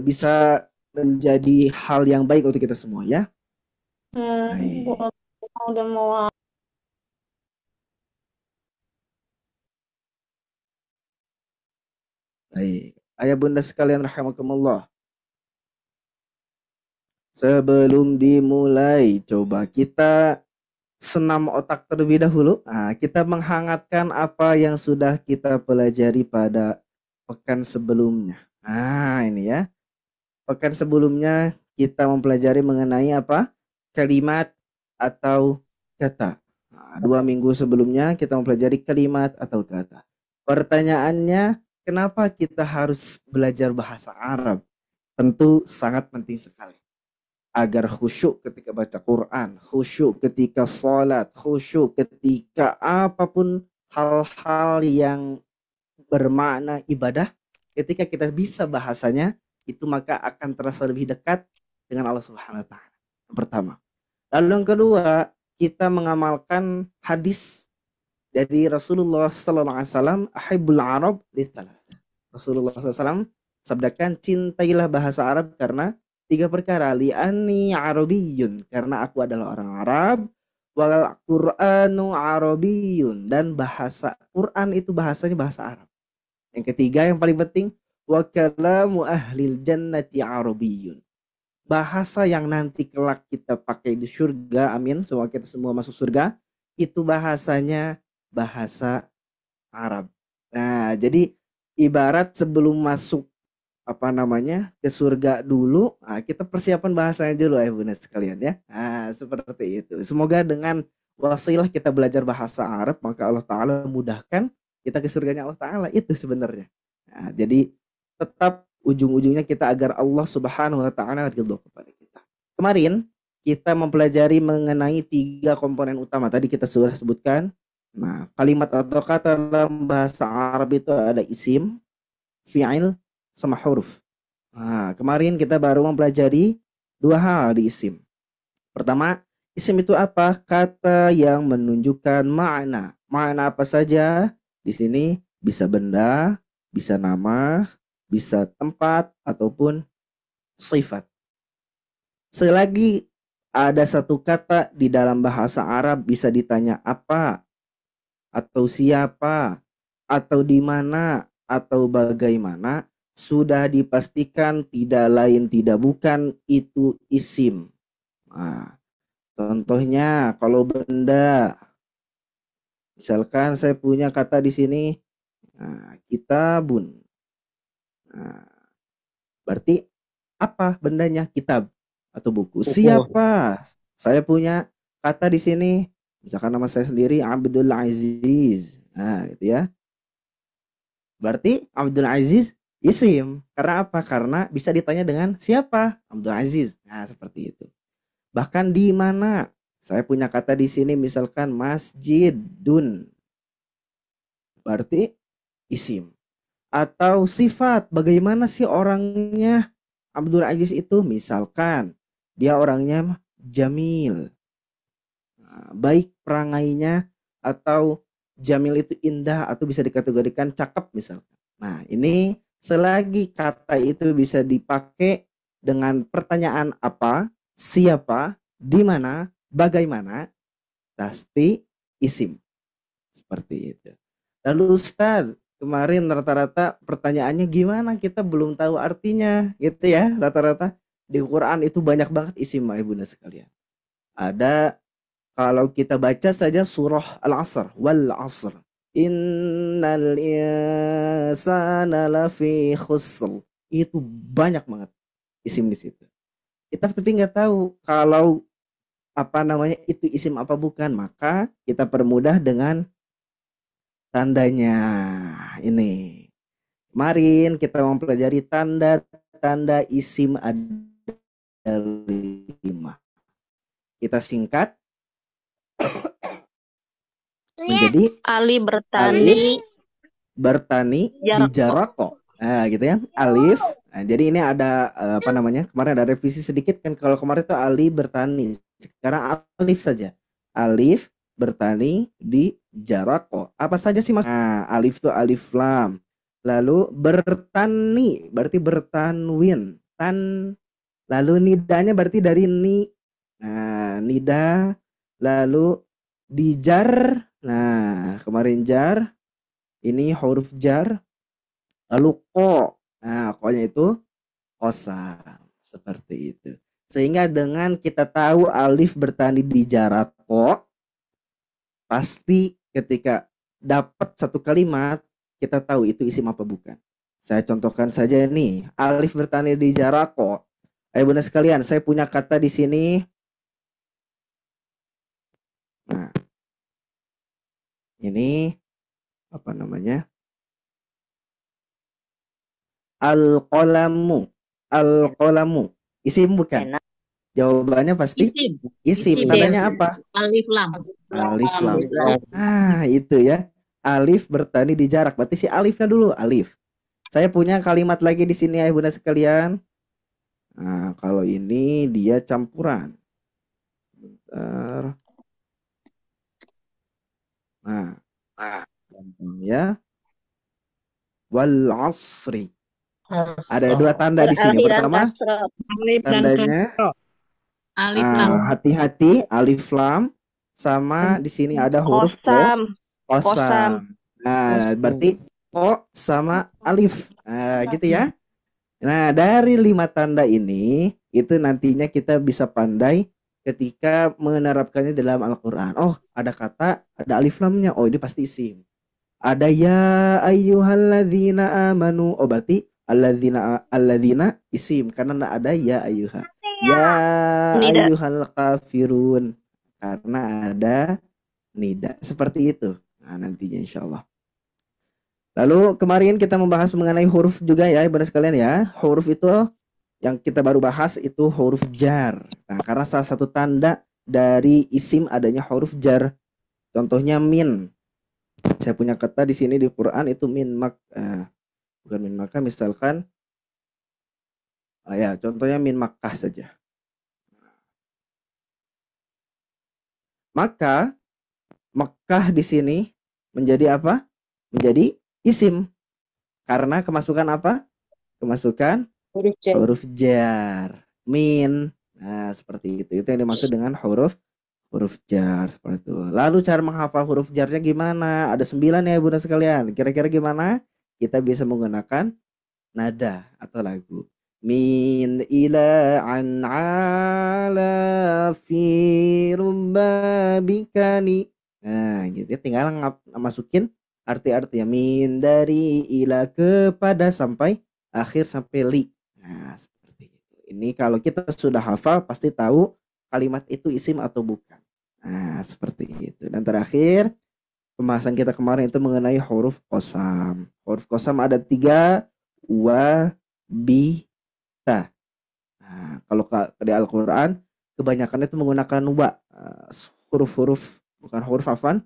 bisa menjadi hal yang baik untuk kita semua ya. Baik. Boleh. Udah mau. Baik. Ayah bunda sekalian rahimakumullah. Sebelum dimulai, coba kita senam otak terlebih dahulu. Nah, kita menghangatkan apa yang sudah kita pelajari pada pekan sebelumnya. Nah, ini ya. Pekan sebelumnya kita mempelajari mengenai apa? Kalimat atau kata. Nah, 2 minggu sebelumnya kita mempelajari kalimat atau kata. Pertanyaannya, kenapa kita harus belajar bahasa Arab? Tentu sangat penting sekali agar khusyuk ketika baca Quran, khusyuk ketika sholat, khusyuk ketika apapun hal-hal yang bermakna ibadah, ketika kita bisa bahasanya, itu maka akan terasa lebih dekat dengan Allah Subhanahu wa taala. Yang pertama. Lalu yang kedua, kita mengamalkan hadis dari Rasulullah sallallahu alaihi wasallam, ahibbul arab litalah. Rasulullah SAW sabdakan, cintailah bahasa Arab karena tiga perkara. Li'ani Arabiyyun, karena aku adalah orang Arab. Wal Qur'anu Arabiyyun, dan bahasa Quran itu bahasanya bahasa Arab. Yang ketiga yang paling penting, wa kalamu ahlil jannati Arabiyyun. Bahasa yang nanti kelak kita pakai di surga, amin, semoga kita semua masuk surga, itu bahasanya bahasa Arab. Nah, jadi ibarat sebelum masuk apa namanya ke surga dulu, nah, kita persiapan bahasanya dulu ya bunda sekalian ya. Nah, seperti itu. Semoga dengan wasilah kita belajar bahasa Arab, maka Allah Taala mudahkan kita ke surganya Allah Taala itu sebenarnya. Nah, jadi tetap ujung-ujungnya kita agar Allah Subhanahu Wa Taala ridho kepada kita. Kemarin kita mempelajari mengenai 3 komponen utama. Tadi kita sudah sebutkan. Nah, kalimat atau kata dalam bahasa Arab itu ada isim, fi'il, sama huruf. Nah, kemarin kita baru mempelajari 2 hal di isim. Pertama, isim itu apa? Kata yang menunjukkan makna. Makna apa saja? Di sini bisa benda, bisa nama, bisa tempat, ataupun sifat. Selagi ada satu kata di dalam bahasa Arab bisa ditanya apa, atau siapa, atau di mana, atau bagaimana, sudah dipastikan tidak lain tidak bukan itu isim. Nah, contohnya kalau benda, misalkan saya punya kata di sini, nah, kitabun. Nah, berarti apa bendanya? Kitab atau buku. Buku. Siapa? Saya punya kata di sini, misalkan nama saya sendiri Abdul Aziz. Nah, gitu ya. Berarti Abdul Aziz isim. Karena apa? Karena bisa ditanya dengan siapa? Abdul Aziz. Nah, seperti itu. Bahkan di mana? Saya punya kata di sini misalkan masjidun. Berarti isim. Atau sifat. Bagaimana sih orangnya Abdul Aziz itu? Misalkan dia orangnya jamil. Nah, baik perangainya, atau jamil itu indah, atau bisa dikategorikan cakep misalkan. Nah, ini selagi kata itu bisa dipakai dengan pertanyaan apa, siapa, di mana, bagaimana, pasti isim. Seperti itu. Lalu Ustaz, kemarin rata-rata pertanyaannya gimana? Kita belum tahu artinya, gitu ya. Rata-rata di Quran itu banyak banget isim, Ibunda sekalian. Ada, kalau kita baca saja surah Al-Asr, wal Asr. Innal insana lafi khusr. Itu banyak banget isim di situ. Kita tapi nggak tahu kalau apa namanya itu isim apa bukan, maka kita permudah dengan tandanya. Ini kemarin kita mempelajari tanda-tanda isim ada 5. Kita singkat menjadi Ali bertani alif bertani di jarak kok. Jaroko. Nah, gitu ya. Alif. Nah, jadi ini ada apa namanya? Kemarin ada revisi sedikit kan, kalau kemarin itu Ali bertani. Sekarang alif saja. Alif bertani di Jaroko. Apa saja sih Mas? Nah, alif itu alif lam. lalu bertani berarti bertanwin, lalu nidanya berarti dari ni. Nah, nida, lalu dijar. Nah, kemarin jar, ini huruf jar, lalu ko. Nah, ko-nya itu kosam. Seperti itu. Sehingga dengan kita tahu alif bertani di jarak ko, pasti ketika dapat satu kalimat kita tahu itu isim apa bukan. Saya contohkan saja nih, alif bertani di jarak ko. Ayo bunda sekalian, saya punya kata di sini. Nah, ini apa namanya? Al-qalamu. Al-qalamu. Isim bukan? Enak. Jawabannya pasti Isim. isim. Isim. Tandanya apa? Alif lam. Alif lam. Ah, itu ya. Alif bertani di jarak. Berarti si alifnya dulu, alif. Saya punya kalimat lagi di sini ya bunda sekalian. Nah, kalau ini dia campuran. Bentar. Nah, ya. Wal asri. Ada dua tanda di sini. Berakhiran Pertama, kasroh. Alif dan tandanya kasroh. Alif lam. hati-hati alif lam sama di sini ada huruf ko, Kosam. kosam. Nah, berarti ko sama alif. Nah, gitu ya. Nah, dari 5 tanda ini itu nantinya kita bisa pandai ketika menerapkannya dalam Al-Qur'an. Oh, ada kata, ada alif lamnya. Oh, ini pasti isim. Ada ya ayyuhalladzina amanu. Oh, berarti alladzina isim karena ada ya ayyuha. Ya Nida. ayyuhal kafirun karena ada nida. Seperti itu. Nah, nantinya insyaallah. Lalu kemarin kita membahas mengenai huruf juga ya, ibu sekalian ya. Huruf itu yang kita baru bahas itu huruf jar. Nah, karena salah satu tanda dari isim adanya huruf jar. Contohnya min. Saya punya kata di sini di Quran itu min bukan min maka misalkan ya contohnya min Makkah saja. Maka Makkah di sini menjadi apa? Menjadi isim. Karena kemasukan apa? Kemasukan huruf jar. Min. Nah, seperti itu. Itu yang dimaksud dengan huruf jar seperti itu. Lalu cara menghafal huruf jarnya gimana? Ada 9 ya bunda sekalian. Kira-kira gimana? Kita bisa menggunakan nada atau lagu. Min ila an ala fi rubbabikani. Nah, gitu ya. Tinggal masukin arti-artinya. Min dari ila kepada sampai akhir sampai li. Nah, seperti itu. Ini kalau kita sudah hafal pasti tahu kalimat itu isim atau bukan. Nah, seperti itu. Dan terakhir, pembahasan kita kemarin itu mengenai huruf qasam. Huruf qasam ada 3, wa, bi, ta. Nah, kalau di Al-Quran, kebanyakan itu menggunakan wa. Huruf-huruf, bukan huruf afan.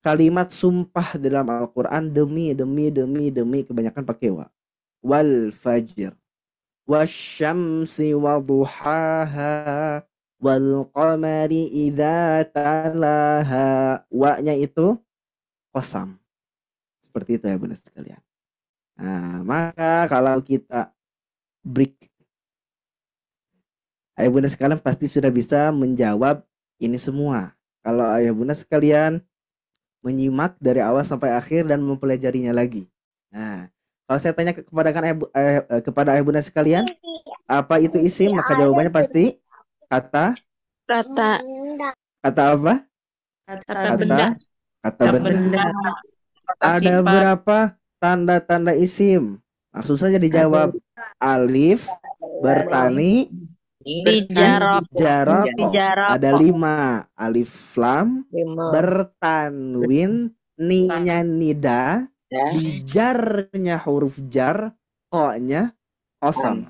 Kalimat sumpah di dalam Al-Quran demi, kebanyakan pakai wa. Wal fajr. Wasyamsi wa duhaha. Wal qamari idza talaha. Wa-nya itu qasam. Seperti itu ya bunda sekalian. Nah, maka kalau kita break, ayah bunda sekalian pasti sudah bisa menjawab ini semua. Kalau ayah bunda sekalian menyimak dari awal sampai akhir dan mempelajarinya lagi. Nah, kalau saya tanya kepada ayah bunda sekalian, apa itu isim? Maka jawabannya pasti kata Kata apa? Kata benda. Kata benda. Ada berapa tanda-tanda isim? Langsung saja dijawab. Alif bertani di jarak. ada 5. Alif lam bertanwin, ni-nya nida, dijarnya huruf jar, o-nya qasam.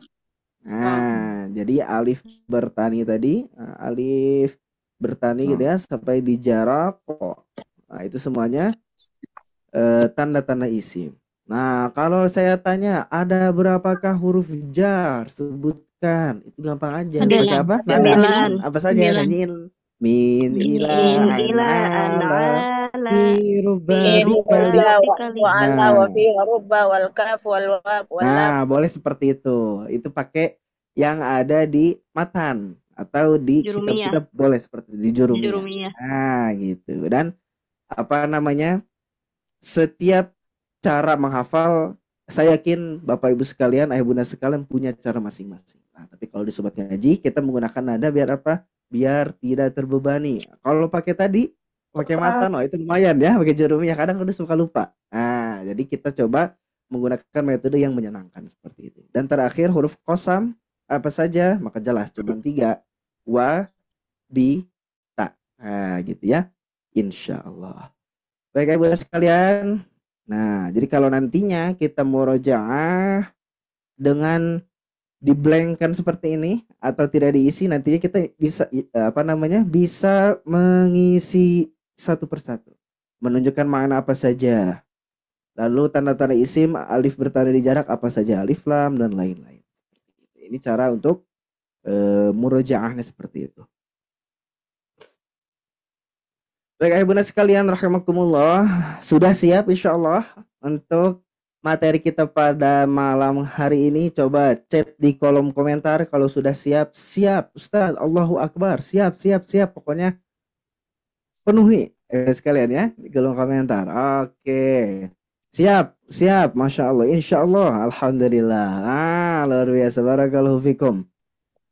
Nah, jadi alif bertani tadi, alif bertani gitu ya sampai di jarak ko. Nah, itu semuanya tanda-tanda isim. Nah, kalau saya tanya ada berapakah huruf jar? Sebutkan. Itu gampang aja. Pakai apa? Nada. Apa saja? Nyanyiin. Min ila Min ila an'ala an'ala fi Fihi rubadi Ruba kali. rubba bikali. wa ala wa Nah, fihi rubba wal kaf wal wab wal lam. boleh seperti itu. Itu pakai yang ada di matan atau di Jurumiyah. kitab-kitab boleh seperti itu, di jurumiyah. Jurumiyah. Nah, gitu. Dan apa namanya? Setiap cara menghafal, saya yakin Bapak Ibu sekalian, ayah bunda sekalian punya cara masing-masing. Nah, tapi kalau di sobat ngaji kita menggunakan nada biar apa? Biar tidak terbebani. Kalau pakai tadi pakai mata, no itu lumayan ya, pakai jurumiyah kadang udah suka lupa. Nah, jadi kita coba menggunakan metode yang menyenangkan seperti itu. Dan terakhir huruf qasam apa saja? Maka jelas cuma 3. Wa, bi, ta. Nah, gitu ya. Insya Allah. Baik ibu sekalian. Nah, jadi kalau nantinya kita murojaah dengan diblankkan seperti ini atau tidak diisi, nantinya kita bisa bisa mengisi satu persatu, menunjukkan makna apa saja. Lalu tanda-tanda isim, alif bertanda di jarak apa saja, alif lam dan lain-lain. Ini cara untuk murojaahnya seperti itu. Baik ayah bunda sekalian rahimakumullah, sudah siap insya Allah untuk materi kita pada malam hari ini. Coba chat di kolom komentar kalau sudah siap. Siap Ustaz, Allahu Akbar, siap pokoknya penuhi sekalian ya di kolom komentar. Oke, siap, Masya Allah, Insya Allah, Alhamdulillah. Luar biasa, barakallahu fikum.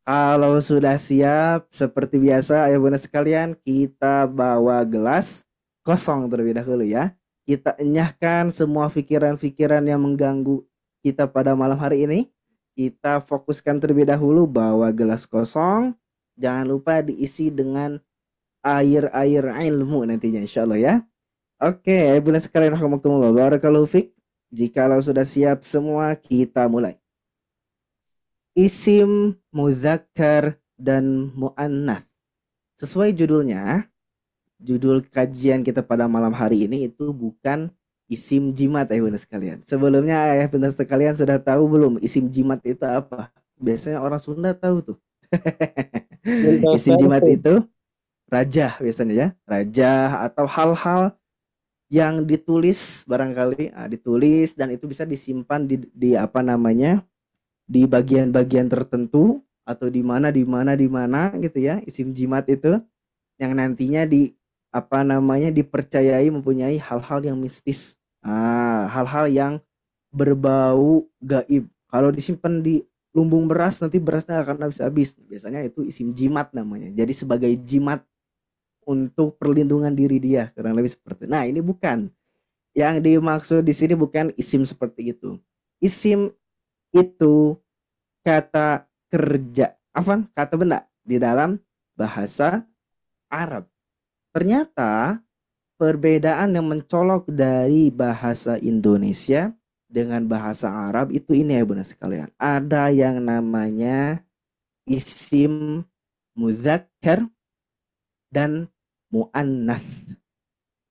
Kalau sudah siap, seperti biasa, ayah bunda sekalian, kita bawa gelas kosong terlebih dahulu ya. Kita enyahkan semua pikiran-pikiran yang mengganggu kita pada malam hari ini. Kita fokuskan terlebih dahulu, bawa gelas kosong. Jangan lupa diisi dengan air-air ilmu nantinya insya Allah ya. Oke, ayah bunda sekalian, rahmatullah, barakallahu fik. Jikalau sudah siap semua, kita mulai. Isim muzakkar dan muannats. Sesuai judulnya, judul kajian kita pada malam hari ini itu bukan isim jimat ayah bunda sekalian. Sebelumnya ayah bunda sekalian sudah tahu belum isim jimat itu apa? Biasanya orang Sunda tahu tuh. Isim jimat itu rajah biasanya ya. Rajah atau hal-hal yang ditulis barangkali, ditulis dan itu bisa disimpan di apa namanya? Di bagian-bagian tertentu atau di mana gitu ya, isim jimat itu yang nantinya dipercayai mempunyai hal-hal yang mistis, hal-hal yang berbau gaib. Kalau disimpan di lumbung beras nanti berasnya akan habis-habis. Biasanya itu isim jimat namanya. Jadi sebagai jimat untuk perlindungan diri dia, kurang lebih seperti. Nah, ini bukan. Yang dimaksud di sini bukan isim seperti itu. Isim itu kata kerja, kata benda di dalam bahasa Arab. Ternyata perbedaan yang mencolok dari bahasa Indonesia dengan bahasa Arab itu ini ya bunda sekalian. Ada yang namanya isim muzakkar dan muannats.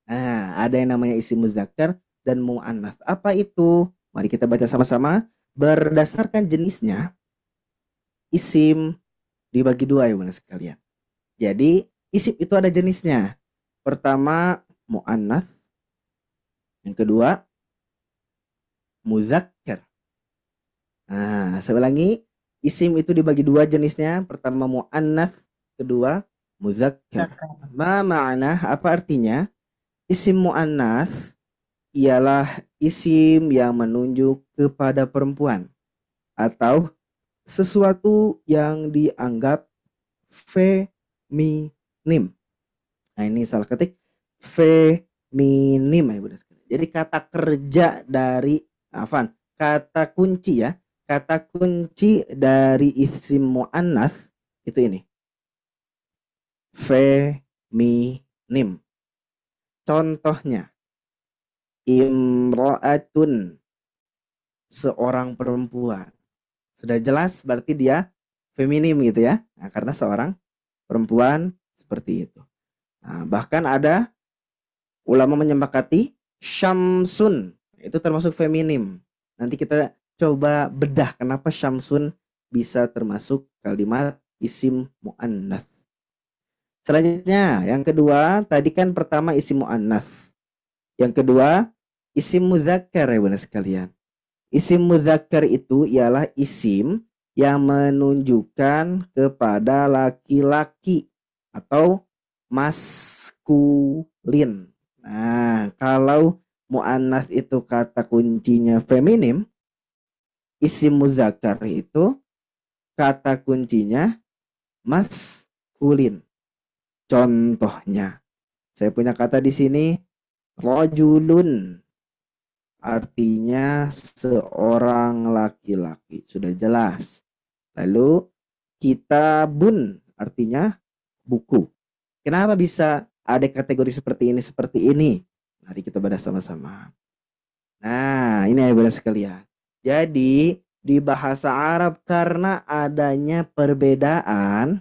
Nah, ada yang namanya isim muzakkar dan muannats. Apa itu? Mari kita baca sama-sama. Berdasarkan jenisnya, isim dibagi dua ya bunda sekalian. Jadi isim itu ada jenisnya. Pertama muannats, yang kedua muzakkar. Nah, saya ulangi, isim itu dibagi dua jenisnya. Pertama muannats, kedua muzakkar. Ma ma'na, apa artinya? Isim muannats ialah isim yang menunjuk kepada perempuan atau sesuatu yang dianggap feminim. Nah, ini salah ketik feminim ya bunda sekalian. Jadi kata kerja dari kata kunci ya. Kata kunci dari isim muannats itu ini. Feminim. Contohnya imra'atun, seorang perempuan. Sudah jelas berarti dia feminim gitu ya. Nah, karena seorang perempuan seperti itu. Nah, bahkan ada ulama menyepakati syamsun itu termasuk feminim. Nanti kita coba bedah kenapa syamsun bisa termasuk kalimat isim muannats. Selanjutnya, yang kedua, tadi kan pertama isim mu'annats. Yang kedua, isim mudzakkar ya Bunda sekalian. Isim mudzakkar itu ialah isim yang menunjukkan kepada laki-laki atau maskulin. Nah, kalau mu'annats itu kata kuncinya feminim, isim mudzakkar itu kata kuncinya maskulin. Contohnya, saya punya kata di sini rajulun, artinya seorang laki-laki, sudah jelas. Lalu kitabun artinya buku. Kenapa bisa ada kategori seperti ini? Mari kita bahas sama-sama. Nah, ini ya Bunda sekalian. Jadi di bahasa Arab karena adanya perbedaan,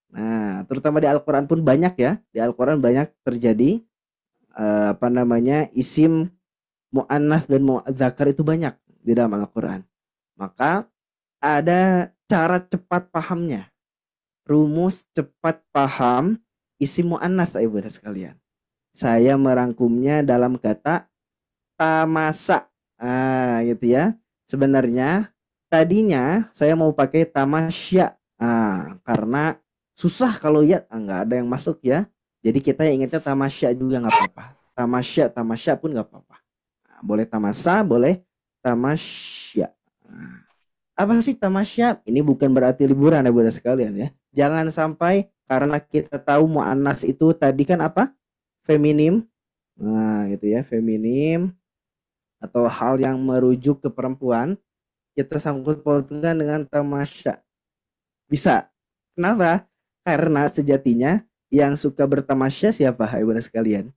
nah, terutama di Al-Quran pun banyak ya. Di Al-Quran banyak terjadi isim mu'annas dan mu'adzakkar itu banyak di dalam Al-Quran. Maka ada cara cepat pahamnya. Rumus cepat paham isim mu'annas ibu dan sekalian. Saya merangkumnya dalam kata tamasa. Gitu ya. Sebenarnya tadinya saya mau pakai tamasya. Karena susah kalau ya nggak ada yang masuk ya. Jadi kita ingatnya tamasya juga nggak apa-apa. Tamasya pun nggak apa-apa. Nah, boleh tamasa, boleh tamasya. Nah, apa sih tamasya? Ini bukan berarti liburan ya Bunda sekalian ya. Jangan sampai karena kita tahu mu'annas itu tadi kan apa? Feminim. Nah, gitu ya, feminim atau hal yang merujuk ke perempuan, kita sangkut pautkan dengan tamasya. Bisa. Kenapa? Karena sejatinya yang suka bertamasya siapa Ibunda sekalian?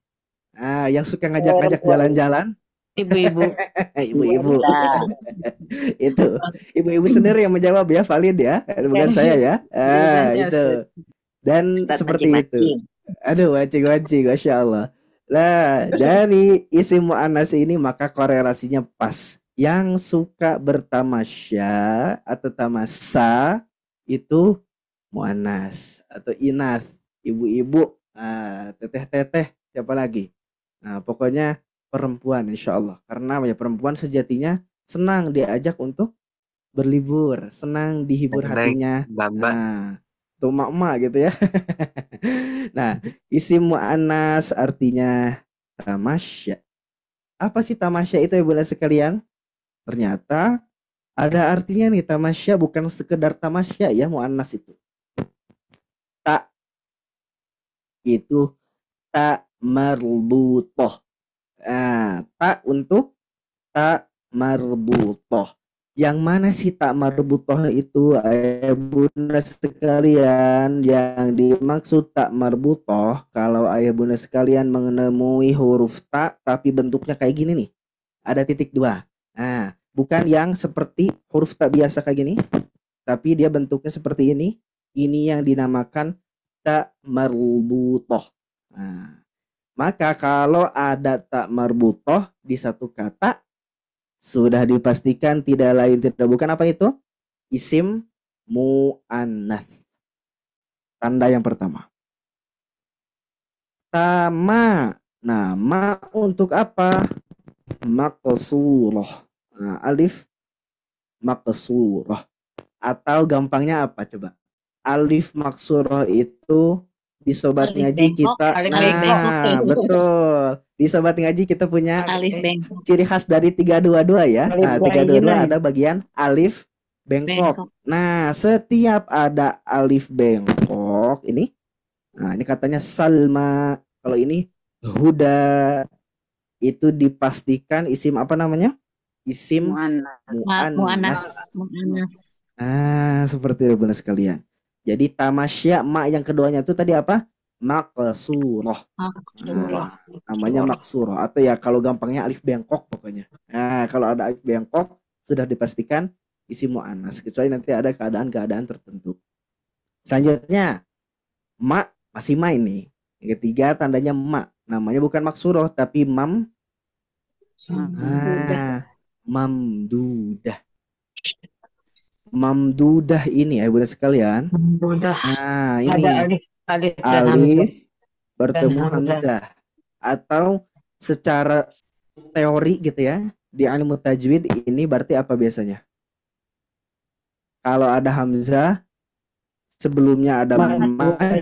Yang suka ngajak-ngajak jalan-jalan Ibu-ibu. ibu-ibu. Itu ibu-ibu sendiri yang menjawab ya, valid ya, bukan saya ya. Itu. Dan Ustaz seperti itu. mancing-mancing. Aduh, wajib, Masya Allah. Lah, dari isim mu'annas ini maka korelasinya pas. Yang suka bertamasya atau tamasa itu mu'annas atau inas, ibu-ibu, teteh-teteh, siapa lagi? Nah, pokoknya perempuan insya Allah. Karena ya perempuan sejatinya senang diajak untuk berlibur, senang dihibur hatinya. Nah, tuh emak-emak gitu ya. Nah, isim mu'annas artinya tamasya. Apa sih tamasya itu ya Bunda sekalian? Ternyata ada artinya nih, tamasya bukan sekedar tamasya ya, mu'annas itu. Tak itu tak marbutoh. Tak untuk tak marbutoh. Yang mana sih tak marbutoh itu Bunda sekalian? Yang dimaksud tak marbutoh, kalau Bunda sekalian menemui huruf tak tapi bentuknya kayak gini nih, ada titik dua. Bukan yang seperti huruf tak biasa kayak gini, tapi dia bentuknya seperti ini. Ini yang dinamakan tak marbutoh. Maka kalau ada tak marbutoh di satu kata, sudah dipastikan tidak lain tidak bukan apa itu? Isim mu'annats. Tanda yang pertama. Tama. Nah, ma untuk apa? Maqsurah. Alif maqsurah. Atau gampangnya apa coba? Alif maqsurah itu di sobat Alif ngaji bengkok, kita. alif bengkok. Betul. Di sobat ngaji kita punya Alif bengkok. ciri khas dari 322 ya. Nah, 322 ada bagian alif bengkok. Nah, setiap ada alif bengkok ini, nah ini katanya Salma. Kalau ini Huda, itu dipastikan isim apa namanya? Isim mu'annas. Seperti itu Bunda sekalian. Jadi tamasya ma yang keduanya itu tadi apa? Maqsurah. Namanya maqsurah atau ya kalau gampangnya alif bengkok pokoknya. Kalau ada alif bengkok sudah dipastikan isim mu'annas, kecuali nanti ada keadaan-keadaan tertentu. Selanjutnya ma, masih ma ini. Yang ketiga tandanya ma, namanya bukan maqsurah tapi mamdudah. Mamdudah ini Bunda sekalian. Mamdudah. Ini Alif dan Hamzah. alif bertemu Dan Hamzah. hamzah, atau secara teori gitu ya, di ilmu tajwid ini berarti apa biasanya? Kalau ada hamzah sebelumnya ada mad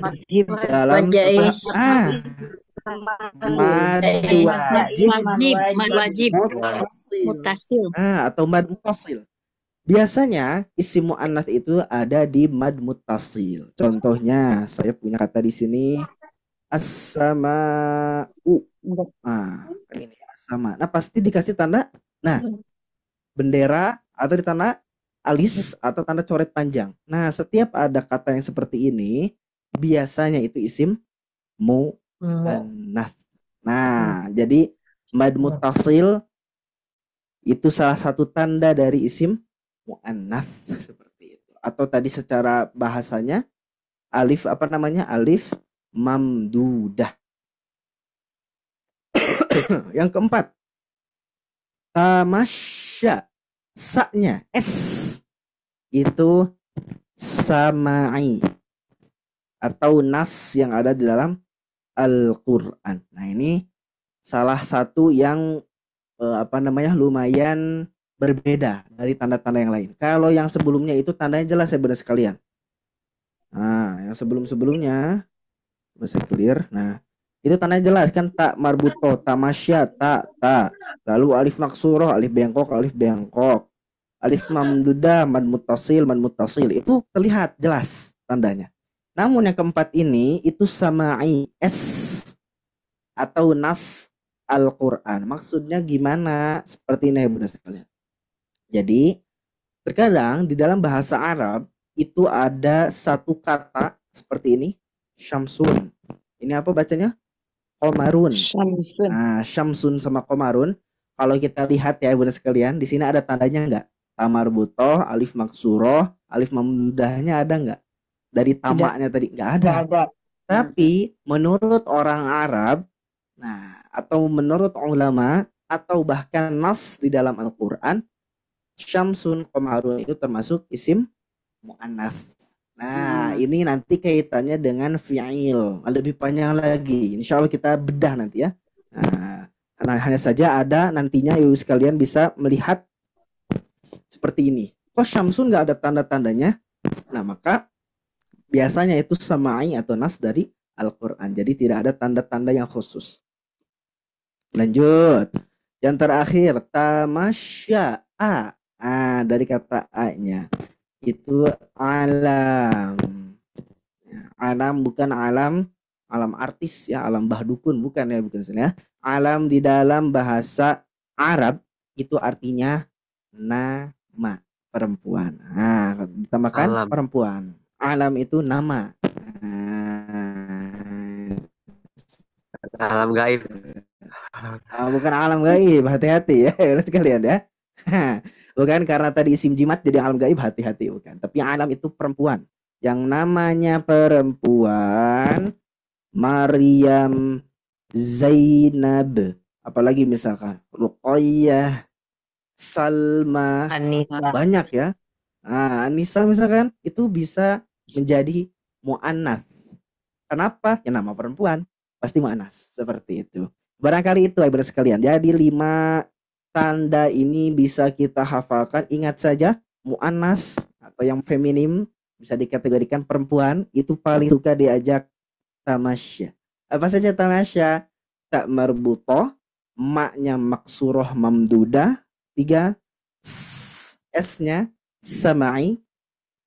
Wajib. dalam setelah Wajais. mad wajib Mad wajib. muttasil. Mutasil. Atau mad muttasil. Biasanya isim muannats itu ada di mad muttasil. Contohnya saya punya kata di sini as-sama'u. Ini as-sama. Nah, pasti dikasih tanda bendera atau di tanda alis atau tanda coret panjang. Nah, setiap ada kata yang seperti ini biasanya itu isim muannats. Nah, jadi mad muttasil itu salah satu tanda dari isim muannats seperti itu. Atau tadi secara bahasanya alif alif mamdudah. Yang keempat, tamasya, sa-nya s itu samai atau nas yang ada di dalam Al-Qur'an. Nah, ini salah satu yang lumayan berbeda dari tanda-tanda yang lain. Kalau yang sebelumnya itu tandanya jelas ya benar sekalian. Nah, yang sebelum-sebelumnya bisa clear. Nah, itu tandanya jelas kan, tak marbuto, tamasya, tak. Lalu alif maksuroh, alif bengkok, alif mamdudah, mad muttasil. Itu terlihat jelas tandanya. Namun yang keempat ini itu samai s atau nas Al-Quran. Maksudnya gimana? Seperti ini ya bunda sekalian. Jadi terkadang di dalam bahasa Arab itu ada satu kata seperti ini, syamsun. Ini apa bacanya? Qomarun. Syamsun. Nah, syamsun sama qomarun. Kalau kita lihat ya bunda sekalian, di sini ada tandanya enggak? Tamar butoh, alif maksuroh, alif mamdudahnya ada enggak? Dari tamaknya tadi enggak ada. Tapi menurut orang Arab, atau menurut ulama atau bahkan nas di dalam Al-Quran, syamsun qomarun itu termasuk isim muannats. Nah, ini nanti kaitannya dengan fi'il. Lebih panjang lagi. Insya Allah kita bedah nanti ya. Nah, hanya saja ada nantinya ibu sekalian bisa melihat seperti ini. Kok syamsun nggak ada tanda-tandanya? Nah, maka biasanya itu samai atau nas dari Al-Quran. Jadi tidak ada tanda-tanda yang khusus. Lanjut. Yang terakhir, tamasya. Dari kata A-nya. Itu alam. Alam bukan alam artis ya, alam bahdukun bukan ya. Alam di dalam bahasa Arab itu artinya nama perempuan. Ditambahkan Alam. perempuan. Alam itu nama. Alam gaib. Bukan alam gaib, hati-hati ya sekalian ya. Bukan karena tadi isim jimat jadi alam gaib, hati-hati bukan. Tapi alam itu perempuan. Yang namanya perempuan Maryam, Zainab, apalagi misalkan Ruqayyah, Salma, Anissa. banyak ya. Anissa misalkan itu bisa menjadi muannats. Kenapa? Ya nama perempuan pasti muannats seperti itu. Barangkali itu ibu sekalian. Jadi 5 tanda ini bisa kita hafalkan. Ingat saja muannats atau yang feminim bisa dikategorikan perempuan itu paling suka diajak tamasya. Apa saja tamasya? Tak marbutoh, maknya maksuroh mamdudah, 3 S-nya samai,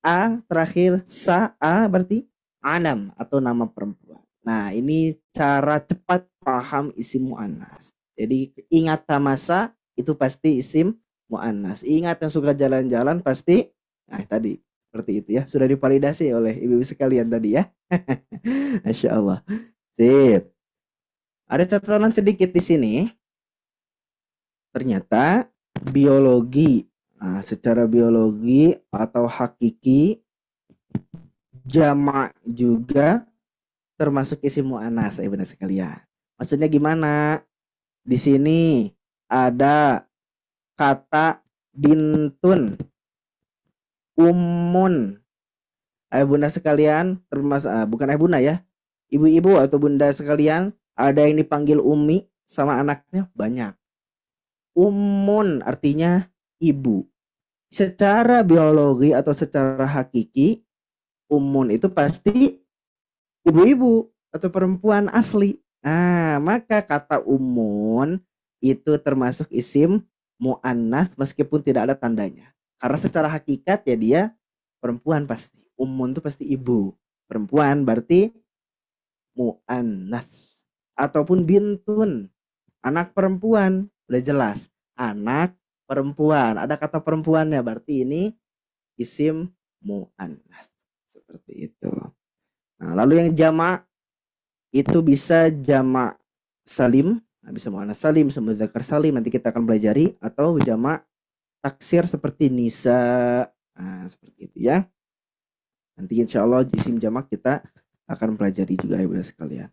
A terakhir sa, A berarti alam atau nama perempuan. Nah, ini cara cepat paham isim muannats. Jadi ingat tamasa itu pasti isim muannats. Ingat yang suka jalan-jalan pasti tadi seperti itu ya. Sudah divalidasi oleh ibu-ibu sekalian tadi ya. Masya Allah. Sip. Ada catatan sedikit di sini. Ternyata biologi, secara biologi atau hakiki jamak juga termasuk isim muannats ibu sekalian. Maksudnya gimana? Di sini ada kata bintun, ummun. Bunda sekalian termasuk bukan bunda ya. Ibu-ibu atau bunda sekalian, ada yang dipanggil Umi sama anaknya banyak. Ummun artinya ibu. Secara biologi atau secara hakiki, ummun itu pasti ibu-ibu atau perempuan asli. Nah, maka kata ummun itu termasuk isim mu'annats meskipun tidak ada tandanya. Karena secara hakikat ya dia perempuan pasti. Ummun itu pasti ibu. Perempuan berarti mu'annats. Ataupun bintun, anak perempuan. Udah jelas. Anak perempuan. Ada kata perempuannya, berarti ini isim mu'annats. Seperti itu. Nah, lalu yang jamak itu bisa jamak salim, bisa mu'annats salim, bisa muzakkar salim, nanti kita akan pelajari, atau jamak taksir seperti nisa. Nah, seperti itu ya. Nanti insya Allah isim jamak kita akan pelajari juga ya bunda sekalian.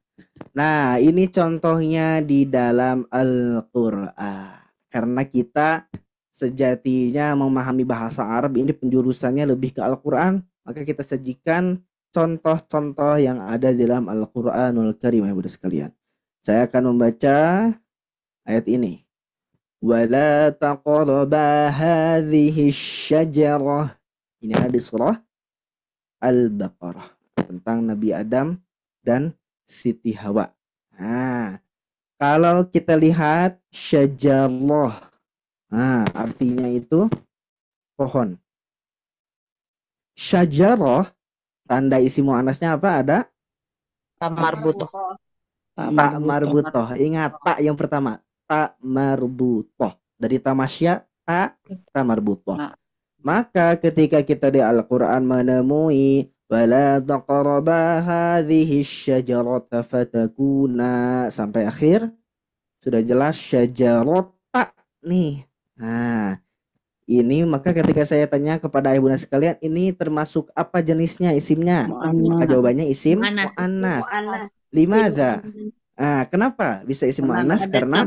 Nah, ini contohnya di dalam Al-Qur'an. Karena kita sejatinya memahami bahasa Arab ini penjurusannya lebih ke Al-Qur'an, maka kita sajikan contoh-contoh yang ada di dalam Al-Qur'anul Karim ya bunda sekalian. Saya akan membaca ayat ini. Wala taqraba hadhihi syajarah. Ini ada di surah Al-Baqarah tentang Nabi Adam dan Siti Hawa. Nah, kalau kita lihat syajarah, nah artinya itu pohon. Syajarah tanda isim muannasnya apa? Ada Marbutoh. tak marbutoh. Ingat tak yang pertama, tak marbutoh. Dari tamasya tak marbutoh. Maka ketika kita di Al-Qur'an menemui wala taqraba hadhihi syajarata fatakuna sampai akhir, sudah jelas syajarata nih. Nah, ini maka ketika saya tanya kepada ibu bunda sekalian, ini termasuk apa jenisnya isimnya? Maka jawabannya isim mu'annats. Limadza? Ah, kenapa bisa isim mu'annats? Karena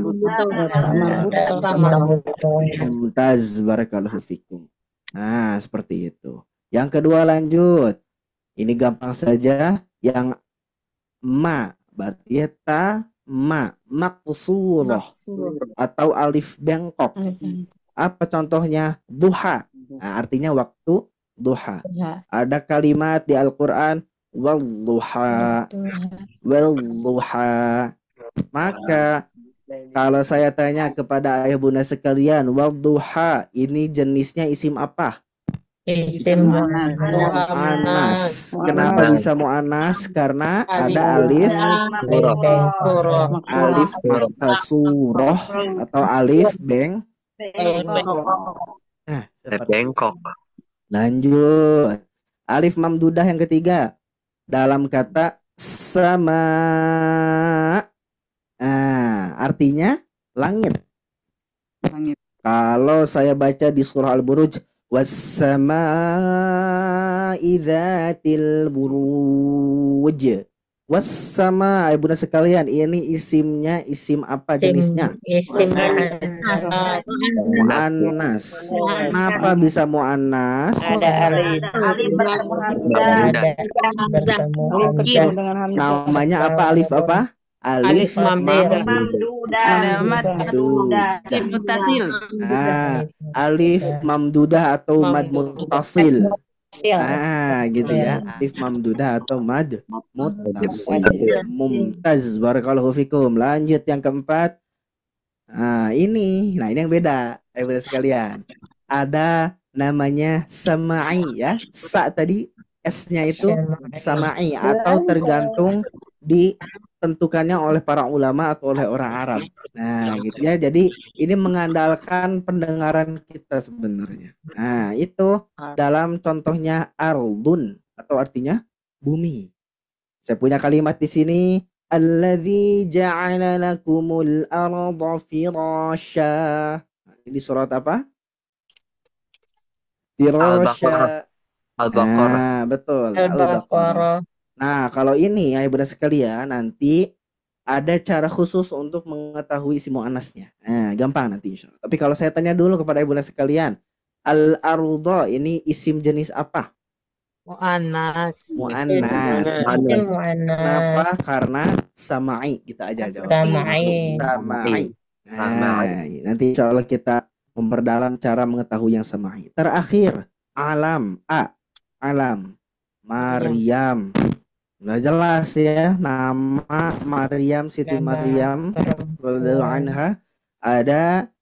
mumtaz, barakallahu fikum. Nah, seperti itu. Yang kedua lanjut. Ini gampang saja. Yang ma berarti ta ma maqsurah atau alif bengkok. Apa contohnya? Duha. Nah, artinya waktu duha. Ada kalimat di Al-Qur'an walduha. Walduha. Maka kalau saya tanya kepada ayah bunda sekalian, walduha ini jenisnya isim apa? Isim Mu'annas. Kenapa bisa mu'annas? Karena ada alif maktasurah atau alif nah, bengkok. Lanjut. Alif mamdudah yang ketiga dalam kata sama. Artinya langit. Kalau saya baca di surah Al-Buruj, was-samaa'i dzatil buruj. Was-sama, ibu bunda sekalian, ini isimnya isim apa jenisnya? Isim mu'annas. Kenapa bisa mu'annas? ada alif. Namanya apa? Alif apa? Alif mamdudah. Alif mamdudah atau mad muttasil. Gitu ya. Alif mamdudah atau mad muttasil. Mumtaz, barakallahu fikum. Lanjut yang keempat. Ini yang beda, ibu sekalian. Ada namanya sama'i ya. Sa tadi S-nya itu sama'i atau tergantung ditentukannya oleh para ulama atau oleh orang Arab. Nah, gitu ya. Jadi ini mengandalkan pendengaran kita sebenarnya. Nah, itu dalam contohnya ardun atau artinya bumi. Saya punya kalimat di sini, alladzi ja'ala lakumul arda firasya. Ini surat apa? Firasya. Al-Baqarah. Betul. Al-Baqarah. Nah, kalau ini ya ibu dan sekalian, nanti ada cara khusus untuk mengetahui isim muannasnya. Nah, gampang nanti insya Allah. Tapi kalau saya tanya dulu kepada ibu dan sekalian, al-arudha ini isim jenis apa? Mu'annas. Mu'annas. Isim mu'annas. Kenapa? Karena sama'i, kita aja jawab. Sama'i. Sama'i. Sama'i. Nah, nanti insya Allah kita memperdalam cara mengetahui yang sama'i. Terakhir, alam. Alam. Maryam. Udah jelas ya, nama Maryam, Siti Nama Maryam radhiyallahu perempuan. anha. Ada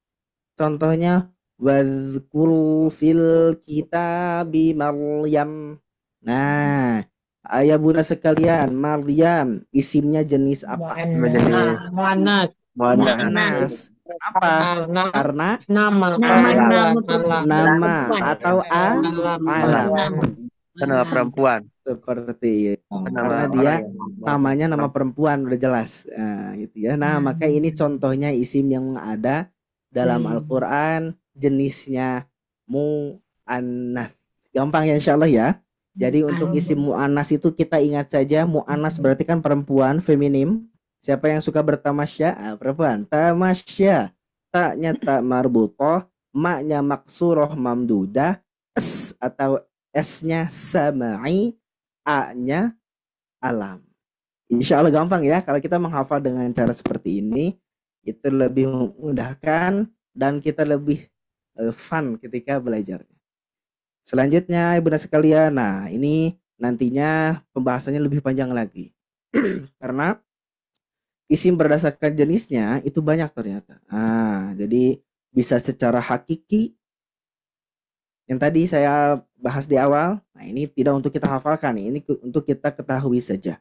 contohnya, wazkur fil kitabi Maryam. Nah, ayah bunda sekalian, Maryam isimnya jenis apa? Mu'annas. Mu'annas. Mu'annas. Apa? Karena Karena nama Nama perempuan. nama atau alam. Nama perempuan. Seperti itu. Nama Karena orang dia yang namanya nama perempuan, udah jelas. Nah, gitu ya. Nah, maka ini contohnya isim yang ada dalam Al-Qur'an, jenisnya mu'annas. Gampang ya insya Allah ya. Jadi untuk isim mu'annas itu kita ingat saja, mu'annas berarti kan perempuan, feminim. Siapa yang suka bertamasya? Perempuan. Tamasya. Taknya tak marbutoh, maknya maksuroh mamdudah, atau S-nya sama'i, A-nya alam. Insya Allah gampang ya. Kalau kita menghafal dengan cara seperti ini, itu lebih memudahkan dan kita lebih fun ketika belajarnya. Selanjutnya ibunda sekalian, nah ini nantinya pembahasannya lebih panjang lagi. Karena isim berdasarkan jenisnya itu banyak ternyata. Jadi bisa secara hakiki yang tadi saya bahas di awal. Nah, ini tidak untuk kita hafalkan, ini untuk kita ketahui saja.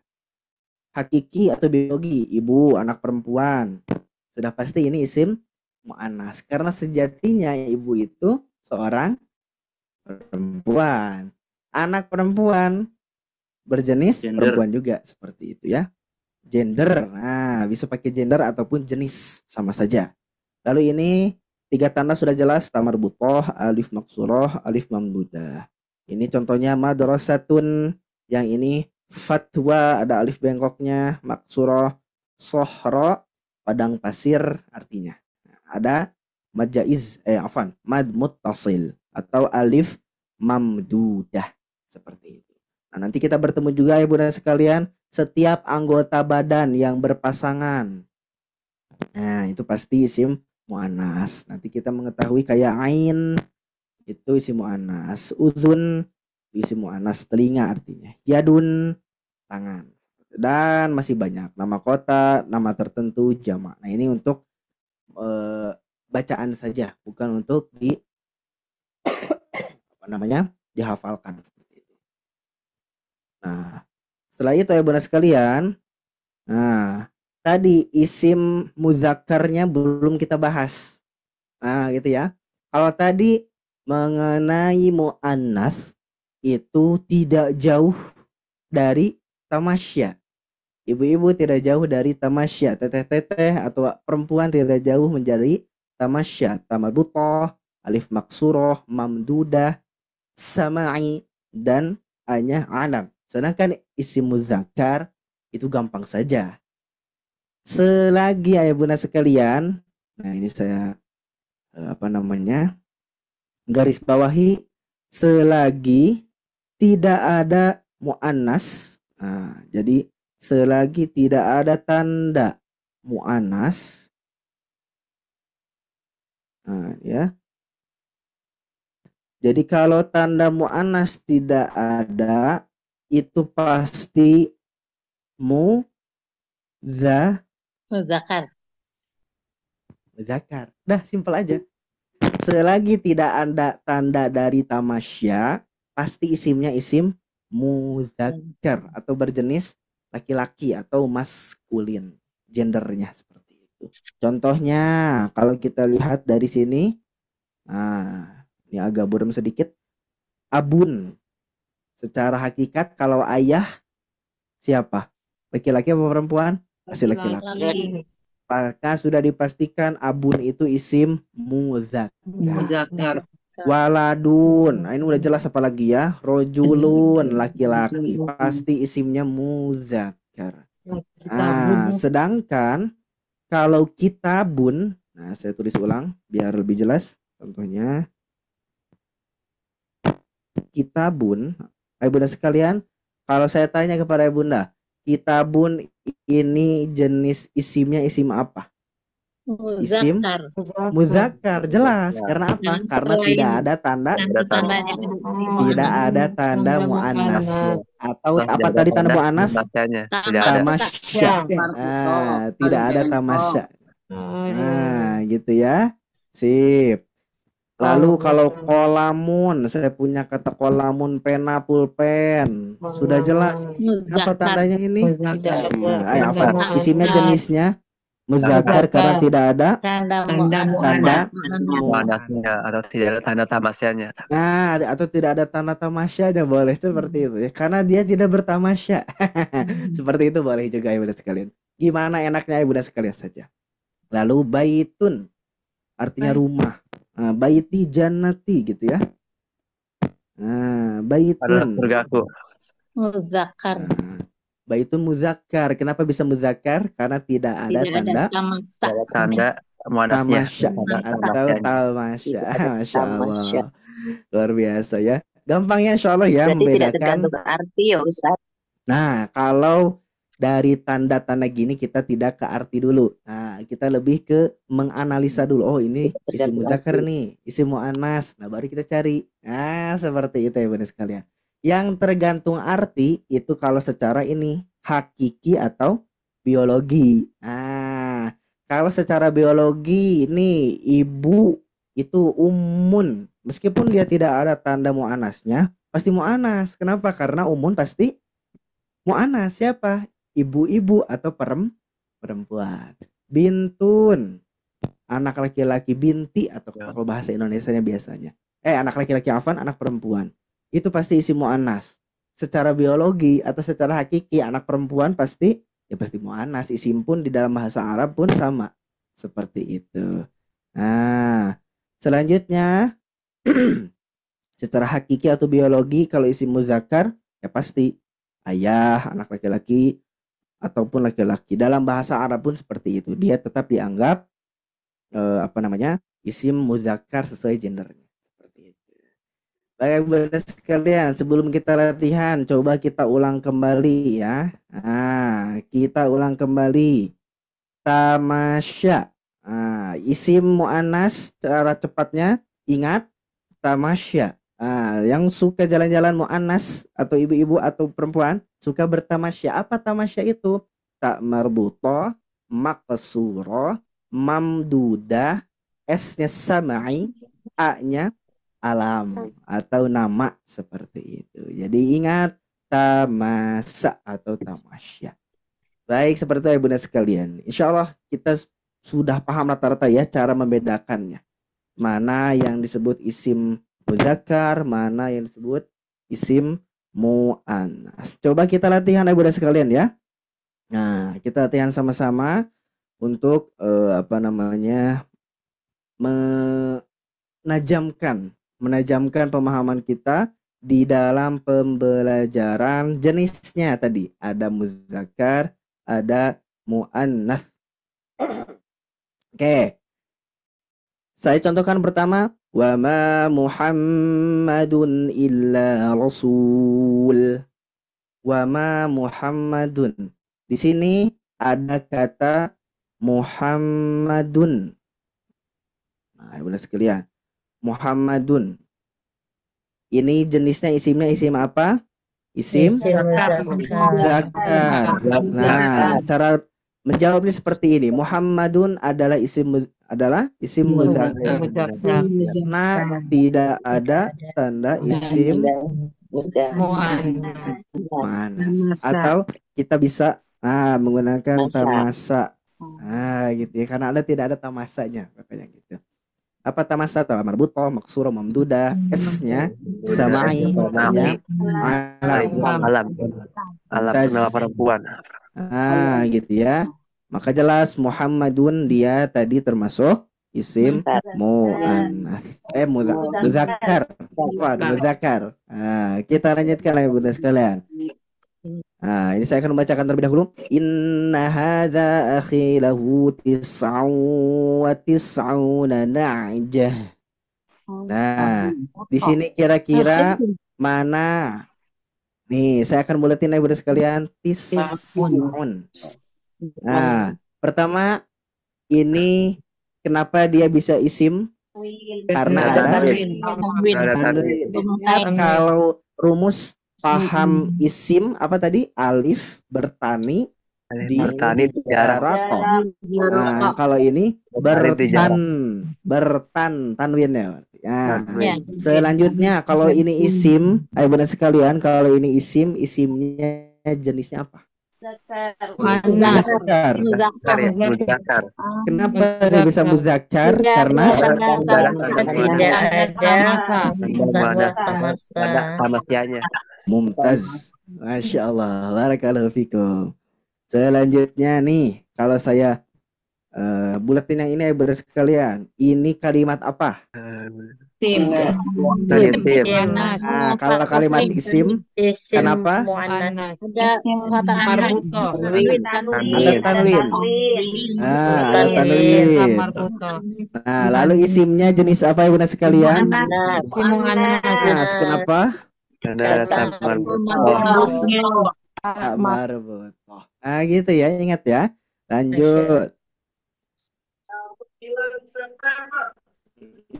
Hakiki atau biologi, ibu, anak perempuan. Sudah pasti ini isim mu'annas. Karena sejatinya ibu itu seorang perempuan. Anak perempuan berjenis Gender. perempuan juga, seperti itu ya. Gender, nah bisa pakai gender ataupun jenis, sama saja. Lalu ini 3 tanda sudah jelas, tamar butoh, alif maksuroh, alif mamdudah. Ini contohnya madrasatun, yang ini fatwa, ada alif bengkoknya, maksuroh, sohro, padang pasir artinya. Ada mad jaiz, mad muttasil atau alif mamdudah, seperti itu. Nah, nanti kita bertemu juga ya bunda sekalian, setiap anggota badan yang berpasangan. Nah, itu pasti isim mu'annas. Nanti kita mengetahui kayak ain itu isim mu'annas, udhun isim mu'annas, telinga artinya, yadun tangan, dan masih banyak nama kota, nama tertentu, jamak. Nah, ini untuk bacaan saja, bukan untuk dihafalkan seperti itu. Nah, setelah itu ya bunda sekalian, nah tadi isim mudzakarnya belum kita bahas. Nah, gitu ya. Kalau tadi mengenai mu'annas itu tidak jauh dari tamasya. Ibu-ibu tidak jauh dari tamasya. Teteh-teteh atau perempuan tidak jauh menjadi tamasya. Tamarbutoh, alif maksuroh, mamdudah, sama'i, dan hanya alam. Sedangkan isim muzakkar itu gampang saja. Selagi ayah bunda sekalian, nah ini saya garis bawahi, selagi tidak ada mu'annas. Nah, jadi selagi tidak ada tanda mu'annas, nah, ya. Jadi kalau tanda mu'annas tidak ada, itu pasti Muzakkar. muzakkar. Dah, simpel aja. Selagi tidak ada tanda dari tamasya, pasti isimnya isim muzakkar atau berjenis laki-laki atau maskulin, gendernya seperti itu. Contohnya kalau kita lihat dari sini, nah ini agak buram sedikit, abun. Secara hakikat kalau ayah siapa? Laki-laki apa perempuan? Pasti laki-laki. Maka sudah dipastikan abun itu isim muzakkar. Waladun, nah, ini udah jelas apalagi ya. Rojulun, laki-laki, pasti isimnya muzakkar. Nah, sedangkan kalau kitabun, nah saya tulis ulang biar lebih jelas. Contohnya kitabun, Bunda sekalian, kalau saya tanya kepada Bunda, kitabun ini jenis isimnya isim apa? Isim Muzakkar. muzakkar, jelas. Ya. Karena apa? Yang Karena selain tidak ada tanda, Tanda-tandanya. tidak ada tanda muannas. Atau Tidak apa ada tadi tanda tanda muannas? bacanya. Tidak ada. Tamasya. Tidak ada tamasya. Gitu ya. Sip. Lalu kalau kolamun, saya punya kata kolamun, pena, pulpen. Sudah jelas. Apa tandanya ini? Apa? Isimnya jenisnya muzakkar karena tidak ada Tanda tanda muannas. Muannasnya atau tidak ada tanda tamasyanya. atau tidak ada tanda tamasyanya, boleh seperti itu ya. Karena dia tidak bertamasya. Seperti itu boleh juga ya Bunda sekalian. Gimana enaknya ya Bunda sekalian saja. Lalu baitun artinya rumah. Baiti jannati gitu ya. Adalah Baitun. surgaku. Muzakkar. Baitun muzakkar. Kenapa bisa muzakkar? Karena tidak ada Tidak tanda ada tamasa. Tidak ada tanda muannasnya. tamasya Tanda atau tamasyanya. tamasya. Masya Tamasya. Allah. Luar biasa ya. Gampangnya insya Allah ya Berarti tidak membedakan. tergantung arti ya Ustaz. Nah, kalau dari tanda-tanda gini kita tidak ke arti dulu. Nah, kita lebih ke menganalisa dulu. Oh, ini isim muzakkar nih, isim muannas. Nah, baru kita cari. Nah, seperti itu ya Bunda sekalian. Yang tergantung arti itu kalau secara ini hakiki atau biologi. Nah, kalau secara biologi ini ibu itu umun. Meskipun dia tidak ada tanda muannasnya, pasti muannas. Kenapa? Karena umun pasti muannas. Siapa? Ibu-ibu atau perempuan. Bintun, anak laki-laki. Binti atau kalau bahasa Indonesianya biasanya anak laki-laki, anak perempuan. Itu pasti isim muannas. Secara biologi atau secara hakiki anak perempuan pasti muannas. Isim pun di dalam bahasa Arab pun sama seperti itu. Nah, selanjutnya secara hakiki atau biologi kalau isim muzakkar ya pasti ayah, anak laki-laki ataupun laki-laki. Dalam bahasa Arab pun seperti itu. Dia tetap dianggap isim muzakkar sesuai gendernya. Seperti itu. Baik Bunda sekalian, sebelum kita latihan, coba kita ulang kembali ya. Kita ulang kembali. Tamasya. Isim muannas cara cepatnya ingat tamasya. Yang suka jalan-jalan muannas atau ibu-ibu atau perempuan suka bertamasya. Apa tamasya itu? Tak marbutoh, maqsurah, mamdudah, S-nya samai, A-nya alam atau nama seperti itu. Jadi ingat tamasa atau tamasya. Baik, seperti itu ya Bunda sekalian. Insya Allah kita sudah paham rata-rata ya cara membedakannya. Mana yang disebut isim muzakkar, mana yang disebut isim muannas. Coba kita latihan ya Bunda sekalian ya. Nah, kita latihan sama-sama untuk menajamkan pemahaman kita di dalam pembelajaran jenisnya tadi. Ada muzakkar, ada muannas. Oke. Saya contohkan pertama, wa ma Muhammadun illa rasul. Wa ma Muhammadun. Di sini ada kata Muhammadun. Nah, Bunda sekalian, Muhammadun. Ini jenisnya isimnya isim apa? Isim muzakkar. Nah, cara menjawabnya seperti ini. Muhammadun adalah isim muzakkar. Karena tidak ada tanda isim muannas. Atau kita bisa menggunakan tamasa. Gitu ya. Karena tidak ada tamasanya, makanya gitu. Apa tamasa? Marbutoh, maksurah, mamdudah, S-nya samai, alam nama perempuan. Gitu ya. Maka jelas Muhammadun dia tadi termasuk isim muannas. Muzakkar. Muzakkar. Kita lanjutkan lagi Bunda sekalian. Ini saya akan membacakan terlebih dahulu. Inna hadza akhi lahu tis'un wa tis'una na'jah. Nah, di sini kira-kira mana Nih, saya akan buletin ya Bunda sekalian. Tis'un. Nah, pertama ini kenapa dia bisa isim? Karena ada Tanwin. Ada tanwin. tanwin. Kalau rumus paham isim apa tadi? Alif bertani di Bertani jarak. Jaroko. Nah, kalau ini bertan tanwinnya. Ya. Tanwin. Selanjutnya kalau ini isim, ayo Bunda sekalian, kalau ini isimnya jenisnya apa? Muzakkar. Muzakkar. Kenapa dia bisa muzakkar? Karena Tidak ada Tamasianya. mumtaz. Masya Allah. Barakallahu fikum. Selanjutnya nih, kalau saya buletin yang ini ya Bunda sekalian. Ini kalimat apa? Isim. Nah, kalau kalimat isim, kenapa? Ada Marbuto. Ada tanwin. Nah, ada tanwin. Nah, lalu isimnya jenis apa ya Bunda sekalian? Isim muannas. Kenapa? Karena ada Marbut. Nah, gitu ya, ingat ya. Lanjut.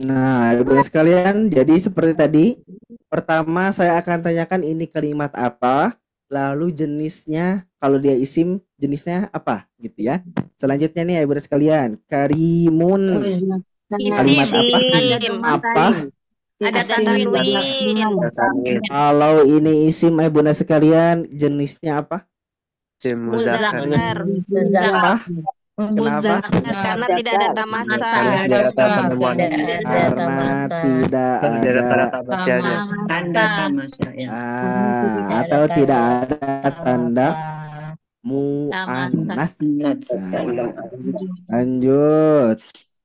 Nah, Ibu sekalian, jadi seperti tadi, pertama saya akan tanyakan ini kalimat apa, lalu jenisnya, kalau dia isim, jenisnya apa, gitu ya. Selanjutnya nih, Ibu sekalian, karimun, kalimat apa? Apa? Ada tanwin. Kalau ini isim, Ibu sekalian, jenisnya apa? Muzakkar. Apa? Kenapa? Karena tidak ada tamasa. Karena tidak ada atau tidak ada tanda mu'annas. Lanjut.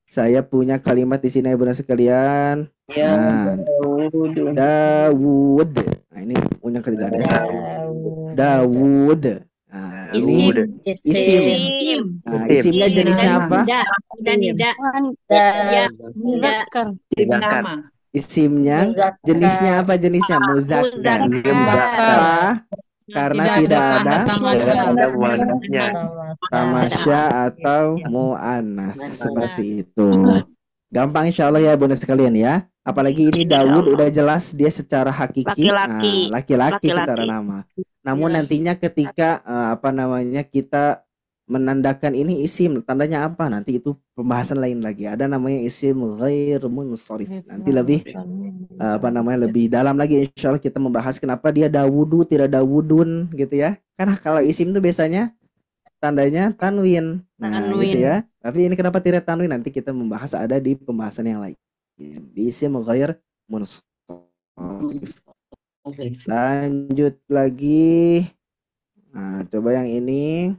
Saya punya kalimat di sini Bunda sekalian. Nah, Dawud. Nah, ini punya ketiga ada. Dawud. Nah, ini isim. Nah, isimnya jenisnya apa? Isimnya jenisnya apa? Jenisnya muzakkar. Apa? Karena tidak ada tamasya atau mu'annas seperti itu. Gampang insya Allah ya Bunda sekalian ya. Apalagi ini Dawud udah jelas dia secara hakiki laki-laki secara nama. Namun nantinya ketika kita menandakan ini isim, tandanya apa? Nanti itu pembahasan lain lagi. Ada namanya isim ghair munsharif. Nanti lebih lebih dalam lagi insya Allah kita membahas kenapa dia Dawudu tidak Dawudun gitu ya. Karena kalau isim itu biasanya tandanya tanwin. Nah, gitu ya. Tapi ini kenapa tidak tanwin? Nanti kita membahas ada di pembahasan yang lain. Di isim ghair munsharif. Lanjut lagi. Nah, coba yang ini.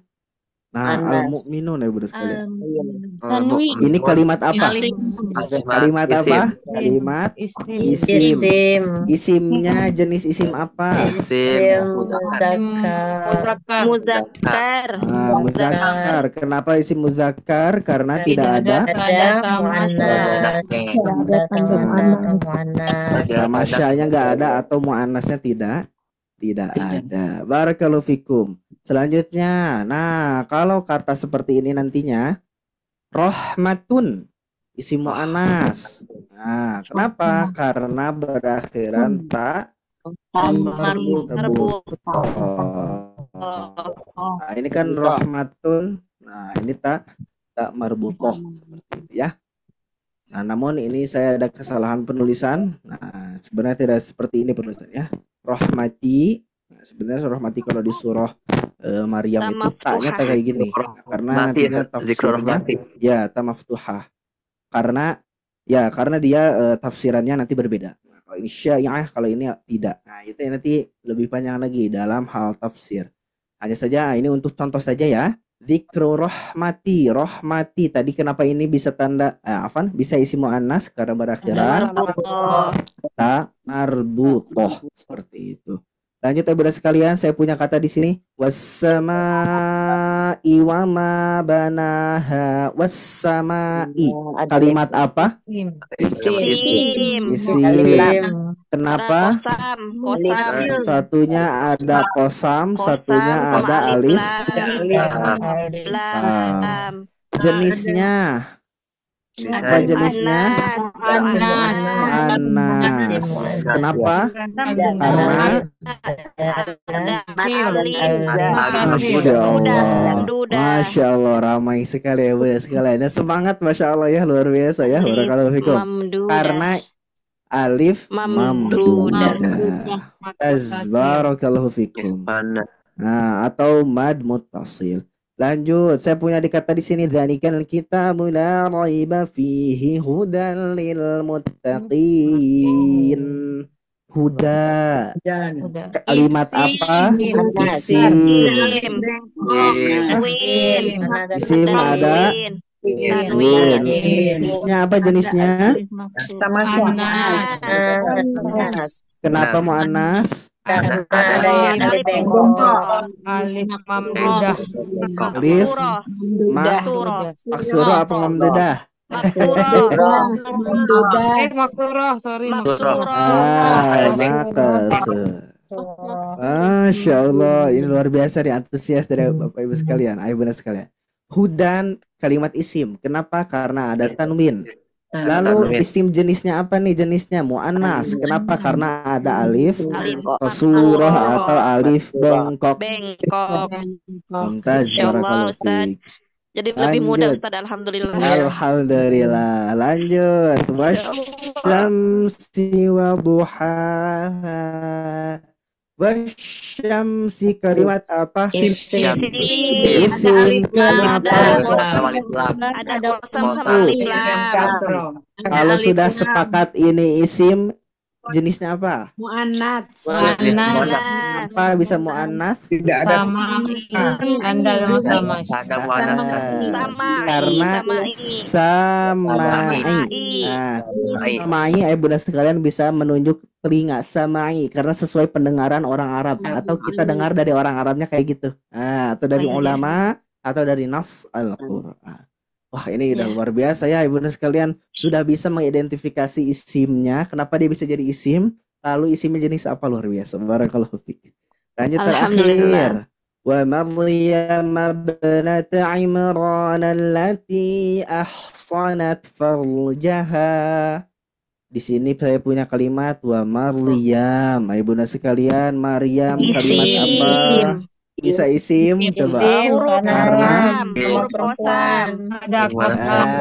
Nah, al-mu'minun ya Bunda sekalian. Ini kalimat apa? Kalimat apa? Kalimat isim. Isimnya jenis isim apa? Muzakkar. Muzakkar. Kenapa isim muzakkar? Karena tidak ada tamasyanya nggak ada atau muannasnya tidak ada. Barakallahu fikum. Selanjutnya, nah kalau kata seperti ini nantinya rahmatun isim muannas. Nah, kenapa? Karena berakhiran ta terbut. Nah, ini kan rahmatun. Nah, ini tak marbutoh seperti itu ya. Nah, namun ini saya ada kesalahan penulisan. Nah, sebenarnya tidak seperti ini penulisannya. Rahmati. Nah, sebenarnya rahmati kalau di surah Maryam itu taknya kayak gini. Karena nantinya tafsirnya ya ta maftuhah. Karena dia tafsirannya nanti berbeda. Nah, kalau ini sya'i'ah, kalau ini tidak. Nah, itu nanti lebih panjang lagi dalam hal tafsir. Hanya saja ini untuk contoh saja ya. Dzikru rahmati tadi kenapa ini bisa tanda bisa isi muannas karena berakhiran ta marbutoh seperti itu. Lanjut ya Bunda sekalian, saya punya kata di sini wassama'i wa ma banaha. Wassama'i kalimat apa? Isim. Isim. Kenapa? Kosam, Alif kosam, sil. Satunya ada kosam, kosam satunya sama ada alif alif lam. lam. Jenisnya apa Ada jenisnya? anas, Anas. Kenapa? Karena ada Mat alif, dan hamzah. Masya Allah, Mamdudah. Masya Allah, ramai sekali ya Bunda sekalian. Dan semangat Masya Allah ya, luar biasa ya. Barakallahu fikum. Mamdudah. Karena alif Mamdudah. mamdudah. Barakallahu fikum. Mana? Nah, atau mad muttasil. Lanjut, saya punya dikata di sini dzalikal kitabu la raiba fihi hudan lil muttaqin. Huda. Kalimat apa? Isim. Tanwin. Isim ada Tanwin. jenisnya apa jenisnya? Kenapa muannas? Karena ada yang alif bengkok. Alif mamdudah. Alif Maksurah. maksuro apa mamdudah? Maksurah. Makruh, sorry. Maksurah. Makasih. Masya Allah, ini luar biasa nih antusias dari Bapak Ibu sekalian, ayah bunda sekalian. Hudan kalimat isim. Kenapa? Karena ada tanwin. Lalu isim jenisnya apa nih? Jenisnya muannas. Kenapa? Karena ada alif surah atau alif bengkok. Bengkok. Mumtaz, Masya Allah, barakallahu Ustaz. fiik. Jadi lebih mudah Lanjut. Ustaz, alhamdulillah. Alhamdulillah. Lanjut. Wasyamsi wa duhaha. Wasyamsi kalimat apa? Isim. Isim. Kenapa? Ada kosam sama alif lam. Kalau sudah sepakat ini isim, jenisnya apa? Muannats. Apa bisa muannas? Tidak ada Anda sama. Karena samai. Nah, samai ayah bunda sekalian bisa menunjuk telinga samai karena sesuai pendengaran orang Arab atau kita dengar dari orang Arabnya kayak gitu. Nah, atau dari ulama atau dari nas Al-Qur'an. Wah, ini udah luar biasa ya ibu dan sekalian, sudah bisa mengidentifikasi isimnya. Kenapa dia bisa jadi isim? Lalu isimnya jenis apa? Luar biasa. Barakallahu fiik. Lanjut terakhir. Wa Maryam ibnata Imran allati ahsanat farjaha. Di sini saya punya kalimat wa Maryam. Ibu dan sekalian, Maryam kalimat apa? Bisa isim, coba. Karena Ada kosam.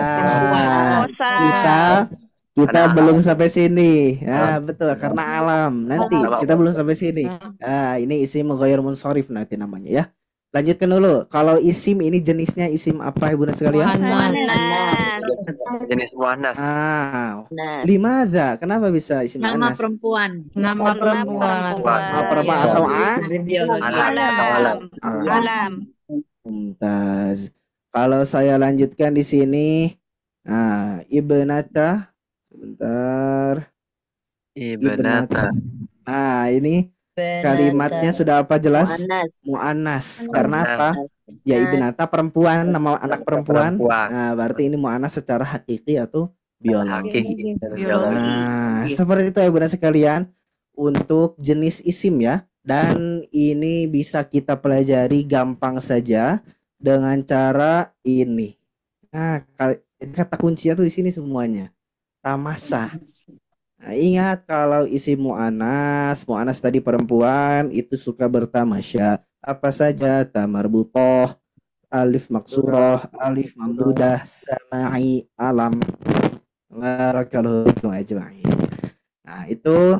kita belum sampai sini. Ya, betul, karena alam. Nanti kita belum sampai sini. Ini isim ghair munsharif nanti namanya ya. Lanjutkan dulu. Kalau isim ini jenisnya isim apa Ibu sekalian? Jenis muannas. Limadza? Kenapa bisa isim Nama anas? perempuan. Nama perempuan. Nama perempuan atau Alam. Mumtaz. Kalau saya lanjutkan di sini, ibnata, sebentar. Ibnata. Ini kalimatnya sudah apa jelas? Muannas. Karena apa? Ya ibnata perempuan, nama anak perempuan. Nah, berarti ini muannas secara hakiki atau biologi. Nah, seperti itu ya bunda sekalian untuk jenis isim ya. Dan ini bisa kita pelajari gampang saja dengan cara ini. Nah, kata kuncinya tuh di sini semuanya. Tamasa. Nah, ingat kalau isi mu'anas tadi perempuan itu suka bertamasya. Apa saja? Tamarbutoh, alif maksurah, alif mamdudah, sama'i, alam. Barakallahu ajma'in. Nah, itu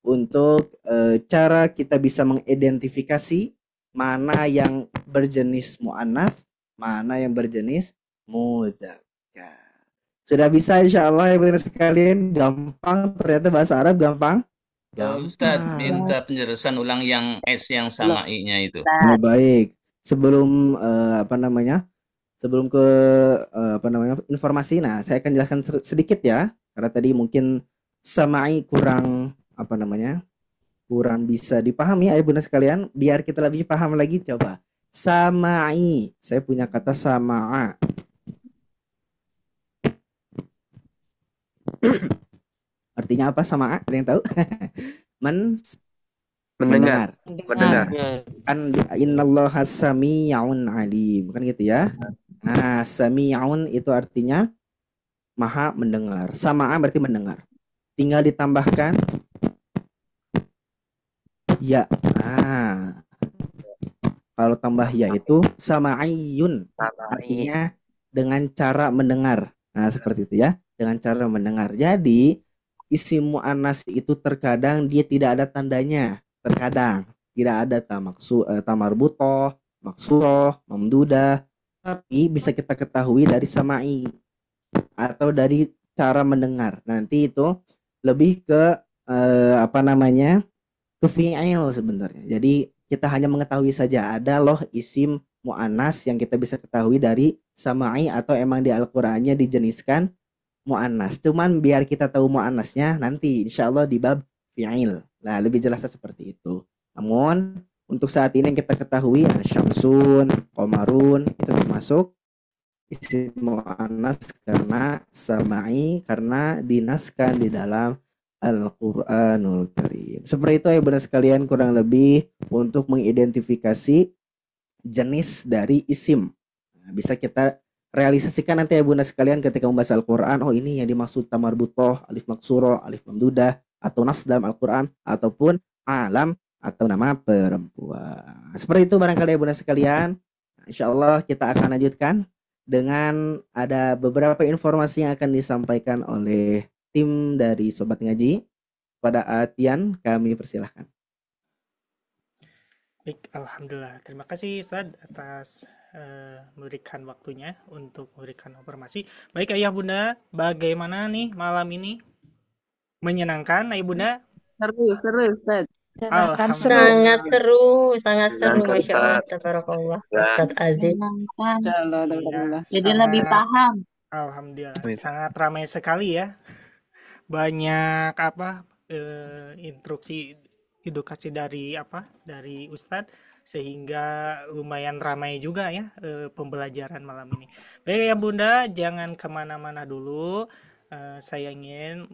untuk cara kita bisa mengidentifikasi mana yang berjenis mu'annas, mana yang berjenis mudzakkar. Sudah bisa insya Allah ya benar sekalian, gampang ternyata bahasa Arab gampang. Ustaz, minta penjelasan ulang yang S yang sama I-nya itu. Oh, baik. Sebelum Sebelum ke informasi, nah saya akan jelaskan sedikit ya, karena tadi mungkin sama'i kurang kurang bisa dipahami ya bunda sekalian. Biar kita lebih paham lagi, coba sama'i. Saya punya kata sama'a. Artinya apa sama Ada yang tahu? Men Mendengar. Mendengar. kan innallaha sami'un alim kan gitu ya. Nah, sami'un itu artinya maha mendengar. Sama'an berarti mendengar. Tinggal ditambahkan ya. Nah, kalau tambah ya itu sama'iyun. Artinya dengan cara mendengar. Nah, seperti itu ya. Dengan cara mendengar. Jadi, isim mu'annas itu terkadang dia tidak ada tandanya. Terkadang tidak ada tamarbutoh, maksuroh, mamdudah. Tapi bisa kita ketahui dari sama'i atau dari cara mendengar. Nanti itu lebih ke ke fi'il sebenarnya. Jadi kita hanya mengetahui saja ada loh isim mu'annas yang kita bisa ketahui dari sama'i atau emang di Al-Qur'annya dijeniskan mu'annas. Cuman biar kita tahu mu'annasnya nanti insya Allah di bab fi'il. Nah, lebih jelasnya seperti itu. Namun untuk saat ini yang kita ketahui syamsun, qamarun itu termasuk isim mu'annas karena sama'i, karena dinaskan di dalam Al-Qur'anul Karim. Seperti itu ya Bunda sekalian, kurang lebih untuk mengidentifikasi jenis dari isim. Nah, bisa kita realisasikan nanti ya Bunda sekalian ketika membahas Al-Qur'an. Oh, ini yang dimaksud tamarbutoh, alif maksuro, alif mamdudah, atau nas dalam Al-Qur'an, ataupun alam atau nama perempuan. Seperti itu barangkali ya Bunda sekalian. Insya Allah kita akan lanjutkan dengan ada beberapa informasi yang akan disampaikan oleh tim dari Sobat Ngaji. Pada Atian kami persilahkan. Baik, Alhamdulillah. Terima kasih Ustadz atas memberikan waktunya untuk memberikan informasi. Baik Ayah Bunda, bagaimana nih malam ini? Menyenangkan Ayah Bunda? Seru, Ustaz. Alhamdulillah. Sangat seru, Masya Allah, Ustaz. tabarakallah, Ya. Ustaz Aziz. Iya, Jadi lebih sangat, paham. Alhamdulillah, Amin. sangat ramai sekali ya. Banyak instruksi edukasi dari Ustadz, sehingga lumayan ramai juga ya pembelajaran malam ini. Baik ya Bunda, jangan kemana-mana dulu. Saya ingin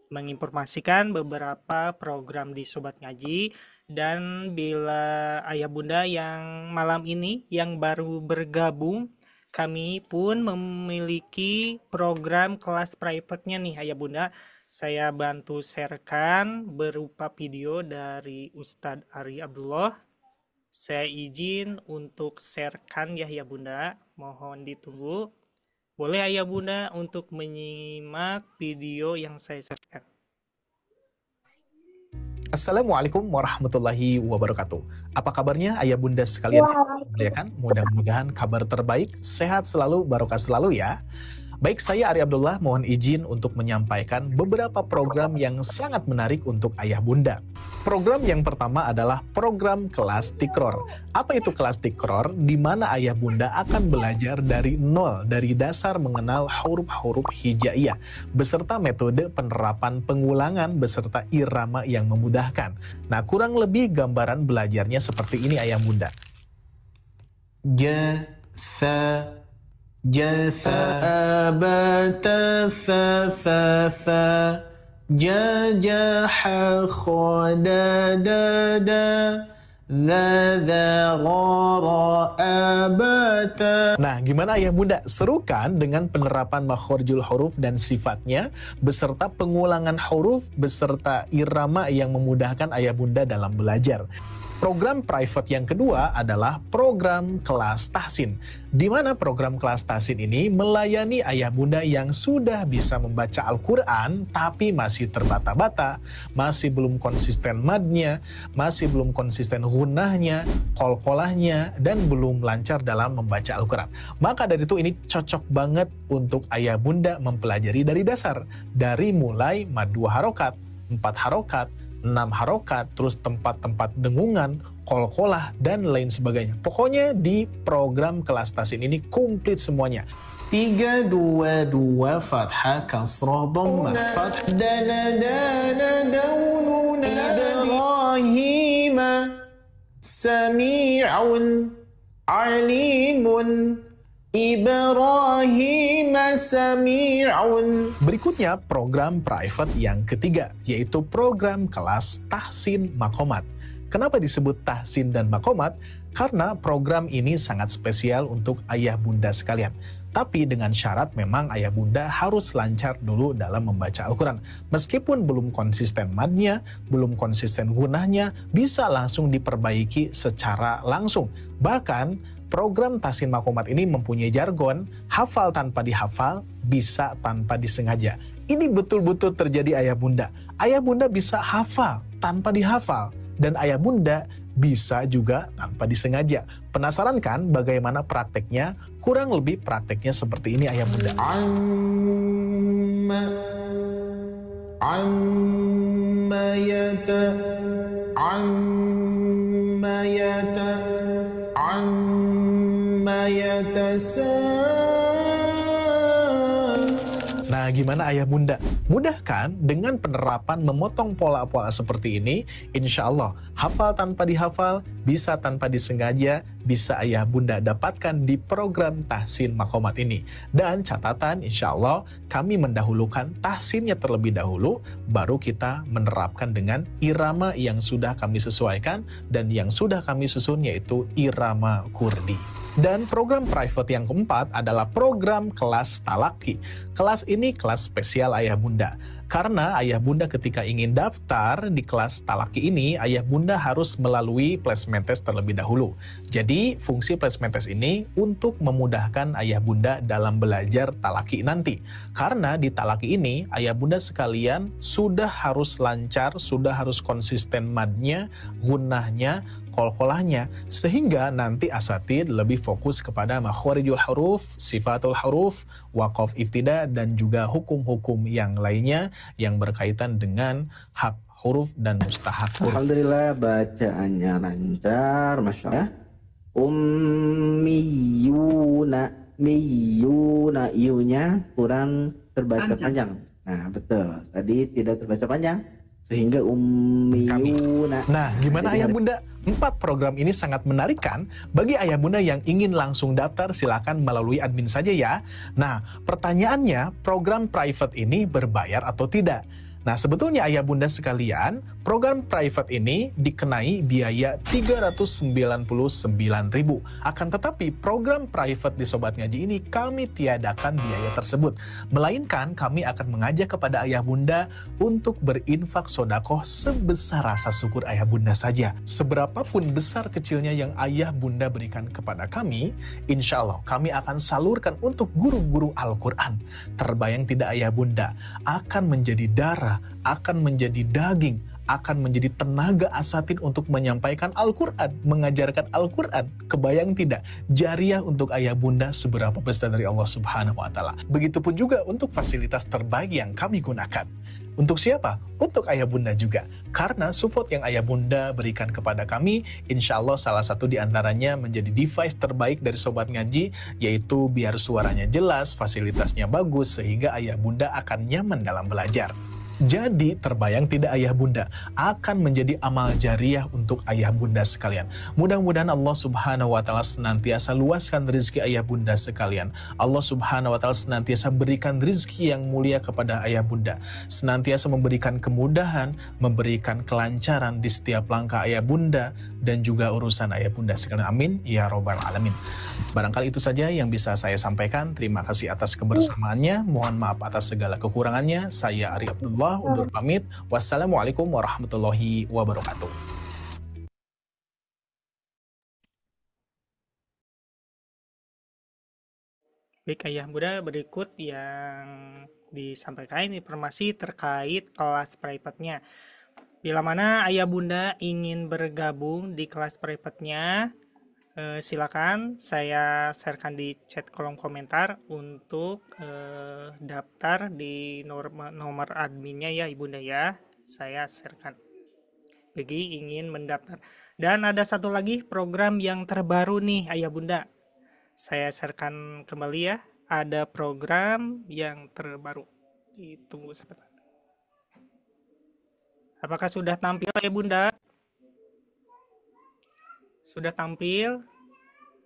menginformasikan beberapa program di Sobat Ngaji, dan bila Ayah Bunda yang malam ini yang baru bergabung, kami pun memiliki program kelas private-nya nih Ayah Bunda. Saya bantu sharekan berupa video dari Ustadz Ari Abdullah. Saya izin untuk sharekan ya Bunda, mohon ditunggu. Boleh Ayah Bunda untuk menyimak video yang saya sharekan. Assalamualaikum warahmatullahi wabarakatuh. Apa kabarnya Ayah Bunda sekalian? Muliakan, mudah-mudahan kabar terbaik, sehat selalu, barokah selalu ya. Baik, saya Ari Abdullah mohon izin untuk menyampaikan beberapa program yang sangat menarik untuk Ayah Bunda. Program yang pertama adalah program kelas Tikror. Apa itu kelas Tikror? Di mana Ayah Bunda akan belajar dari nol, dari dasar mengenal huruf-huruf hijaiyah, beserta metode penerapan pengulangan beserta irama yang memudahkan. Nah, kurang lebih gambaran belajarnya seperti ini Ayah Bunda. Ja, sa, jasa, abata, fa, jajaha, khodadada, abata. Nah, gimana Ayah Bunda? Seru kan dengan penerapan makhorijul huruf dan sifatnya, beserta pengulangan huruf, beserta irama yang memudahkan Ayah Bunda dalam belajar. Program private yang kedua adalah program kelas tahsin, di mana program kelas tahsin ini melayani Ayah Bunda yang sudah bisa membaca Al-Quran tapi masih terbata-bata, masih belum konsisten madnya, masih belum konsisten gunnahnya, qalqalahnya, dan belum lancar dalam membaca Al-Quran. Maka dari itu ini cocok banget untuk Ayah Bunda mempelajari dari dasar, dari mulai mad 2 harokat, 4 harokat, 6 harokat, terus tempat-tempat dengungan, qalqalah, dan lain sebagainya. Pokoknya di program kelas tahsin ini komplit semuanya. 3, 2, 2, fathah, kasrah, dhammah, fathah, dana, daununa, Ibrahim, sami'un, alimun, Ibrahim sami'un. Berikutnya program private yang ketiga, yaitu program kelas tahsin makomat. Kenapa disebut tahsin dan makomat? Karena program ini sangat spesial untuk ayah bunda sekalian. Tapi dengan syarat memang ayah bunda harus lancar dulu dalam membaca Al-Quran. Meskipun belum konsisten madnya, belum konsisten gunahnya, bisa langsung diperbaiki secara langsung. Bahkan program tahsin makomat ini mempunyai jargon, hafal tanpa dihafal, bisa tanpa disengaja. Ini betul-betul terjadi ayah bunda. Ayah bunda bisa hafal tanpa dihafal, dan ayah bunda bisa juga tanpa disengaja. Penasaran kan bagaimana prakteknya? Kurang lebih prakteknya seperti ini ayah bunda. Nah, gimana ayah bunda? Mudah kan? Dengan penerapan memotong pola-pola seperti ini, insya Allah hafal tanpa dihafal, bisa tanpa disengaja, bisa ayah bunda dapatkan di program tahsin makomat ini. Dan catatan, insya Allah kami mendahulukan tahsinnya terlebih dahulu, baru kita menerapkan dengan irama yang sudah kami sesuaikan, dan yang sudah kami susun yaitu irama kurdi. Dan program private yang keempat adalah program kelas talaki. Kelas ini kelas spesial ayah bunda. Karena ayah bunda ketika ingin daftar di kelas talaki ini, ayah bunda harus melalui placement test terlebih dahulu. Jadi fungsi placement test ini untuk memudahkan ayah bunda dalam belajar talaki nanti. Karena di talaki ini, ayah bunda sekalian sudah harus lancar, sudah harus konsisten madnya, gunahnya, qalqalahnya, sehingga nanti asatid lebih fokus kepada makhorijul huruf, sifatul huruf, waqaf iftida, dan juga hukum-hukum yang lainnya yang berkaitan dengan hak huruf dan mustahak huruf. Alhamdulillah bacaannya lancar, Masya Allah. Ummiyuna, miyuna, iunya kurang terbaca panjang. Nah betul, tadi tidak terbaca panjang sehingga ummiyuna. Nah, gimana ayah bunda? 4 program ini sangat menarik kan? Bagi ayah bunda yang ingin langsung daftar, silakan melalui admin saja ya. Nah, pertanyaannya, program private ini berbayar atau tidak? Nah, sebetulnya ayah bunda sekalian, program private ini dikenai biaya 399.000. Akan tetapi program private di Sobat Ngaji ini kami tiadakan biaya tersebut. Melainkan kami akan mengajak kepada ayah bunda untuk berinfak sodakoh sebesar rasa syukur ayah bunda saja. Seberapapun besar kecilnya yang ayah bunda berikan kepada kami, insya Allah kami akan salurkan untuk guru-guru Al-Quran. Terbayang tidak ayah bunda, akan menjadi darah, akan menjadi daging, akan menjadi tenaga asatid untuk menyampaikan Al-Quran, mengajarkan Al-Quran. Kebayang tidak? Jariah untuk ayah bunda seberapa besar dari Allah Subhanahu wa Ta'ala. Begitupun juga untuk fasilitas terbaik yang kami gunakan. Untuk siapa? Untuk ayah bunda juga. Karena support yang ayah bunda berikan kepada kami, insya Allah salah satu diantaranya menjadi device terbaik dari Sobat Ngaji, yaitu biar suaranya jelas, fasilitasnya bagus, sehingga ayah bunda akan nyaman dalam belajar. Jadi terbayang tidak ayah bunda akan menjadi amal jariah untuk ayah bunda sekalian. Mudah-mudahan Allah Subhanahu wa Ta'ala senantiasa luaskan rezeki ayah bunda sekalian. Allah Subhanahu wa Ta'ala senantiasa berikan rezeki yang mulia kepada ayah bunda, senantiasa memberikan kemudahan, memberikan kelancaran di setiap langkah ayah bunda dan juga urusan ayah bunda sekalian. Amin ya robbal alamin. Barangkali itu saja yang bisa saya sampaikan. Terima kasih atas kebersamaannya. Mohon maaf atas segala kekurangannya. Saya Ari Abdullah undur pamit. Wassalamualaikum warahmatullahi wabarakatuh. Baik ayah bunda, berikut yang disampaikan informasi terkait kelas private-nya. Bila mana ayah bunda ingin bergabung di kelas private-nya, silakan saya sharekan di chat kolom komentar untuk daftar di nomor adminnya ya ibunda ya, saya sharekan bagi ingin mendaftar. Dan ada satu lagi program yang terbaru nih ayah bunda, saya sharekan kembali ya, ada program yang terbaru, ditunggu sebentar. Apakah sudah tampil ayah bunda? Sudah tampil?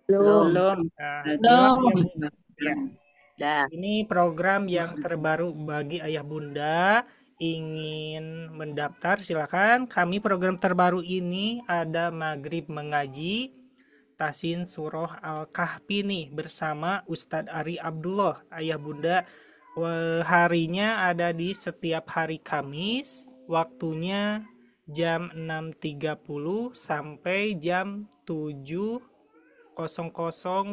Belum. Nah, Belum. bilang ya, Bu. Ya. Dah. Ini program yang terbaru bagi ayah bunda ingin mendaftar silakan. Kami program terbaru ini ada Maghrib Mengaji Tasin Surah Al-Kahfi nih bersama Ustadz Ari Abdullah. Ayah bunda harinya ada di setiap hari Kamis, waktunya jam 6.30 sampai jam 7.00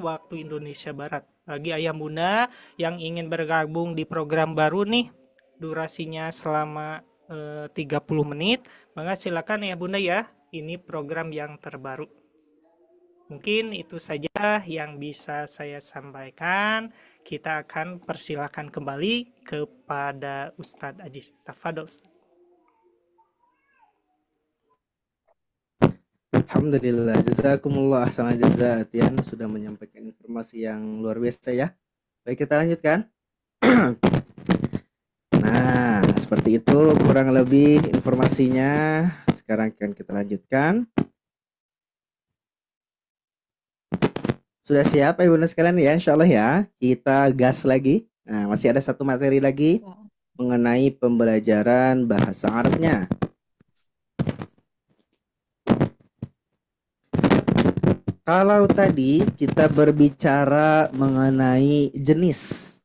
waktu Indonesia Barat. Bagi ayah bunda yang ingin bergabung di program baru nih, durasinya selama 30 menit, maka silakan ya bunda ya, ini program yang terbaru. Mungkin itu saja yang bisa saya sampaikan. Kita akan persilakan kembali kepada Ustadz Aziz. Tafadol. Alhamdulillah, jazakumullah ahsanal jaza. Tian sudah menyampaikan informasi yang luar biasa ya. Baik, kita lanjutkan. Nah, seperti itu kurang lebih informasinya. Sekarang akan kita lanjutkan. Sudah siap ya bunda sekalian ya, insya Allah ya. Kita gas lagi. Nah, masih ada satu materi lagi mengenai pembelajaran bahasa Arabnya. Kalau tadi kita berbicara mengenai jenis.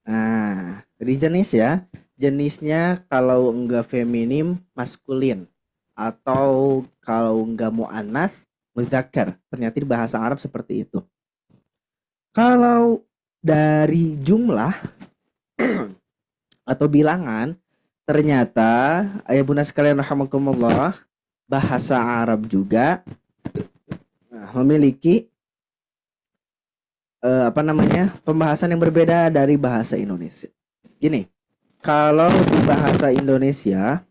Nah, dari jenis ya. Jenisnya kalau enggak feminim, maskulin. Atau kalau enggak muannas, muzakkar. Ternyata di bahasa Arab seperti itu. Kalau dari jumlah atau bilangan, ternyata ayah bunda sekalian rahimakumullah, bahasa Arab juga memiliki pembahasan yang berbeda dari bahasa Indonesia. Gini, kalau di bahasa Indonesia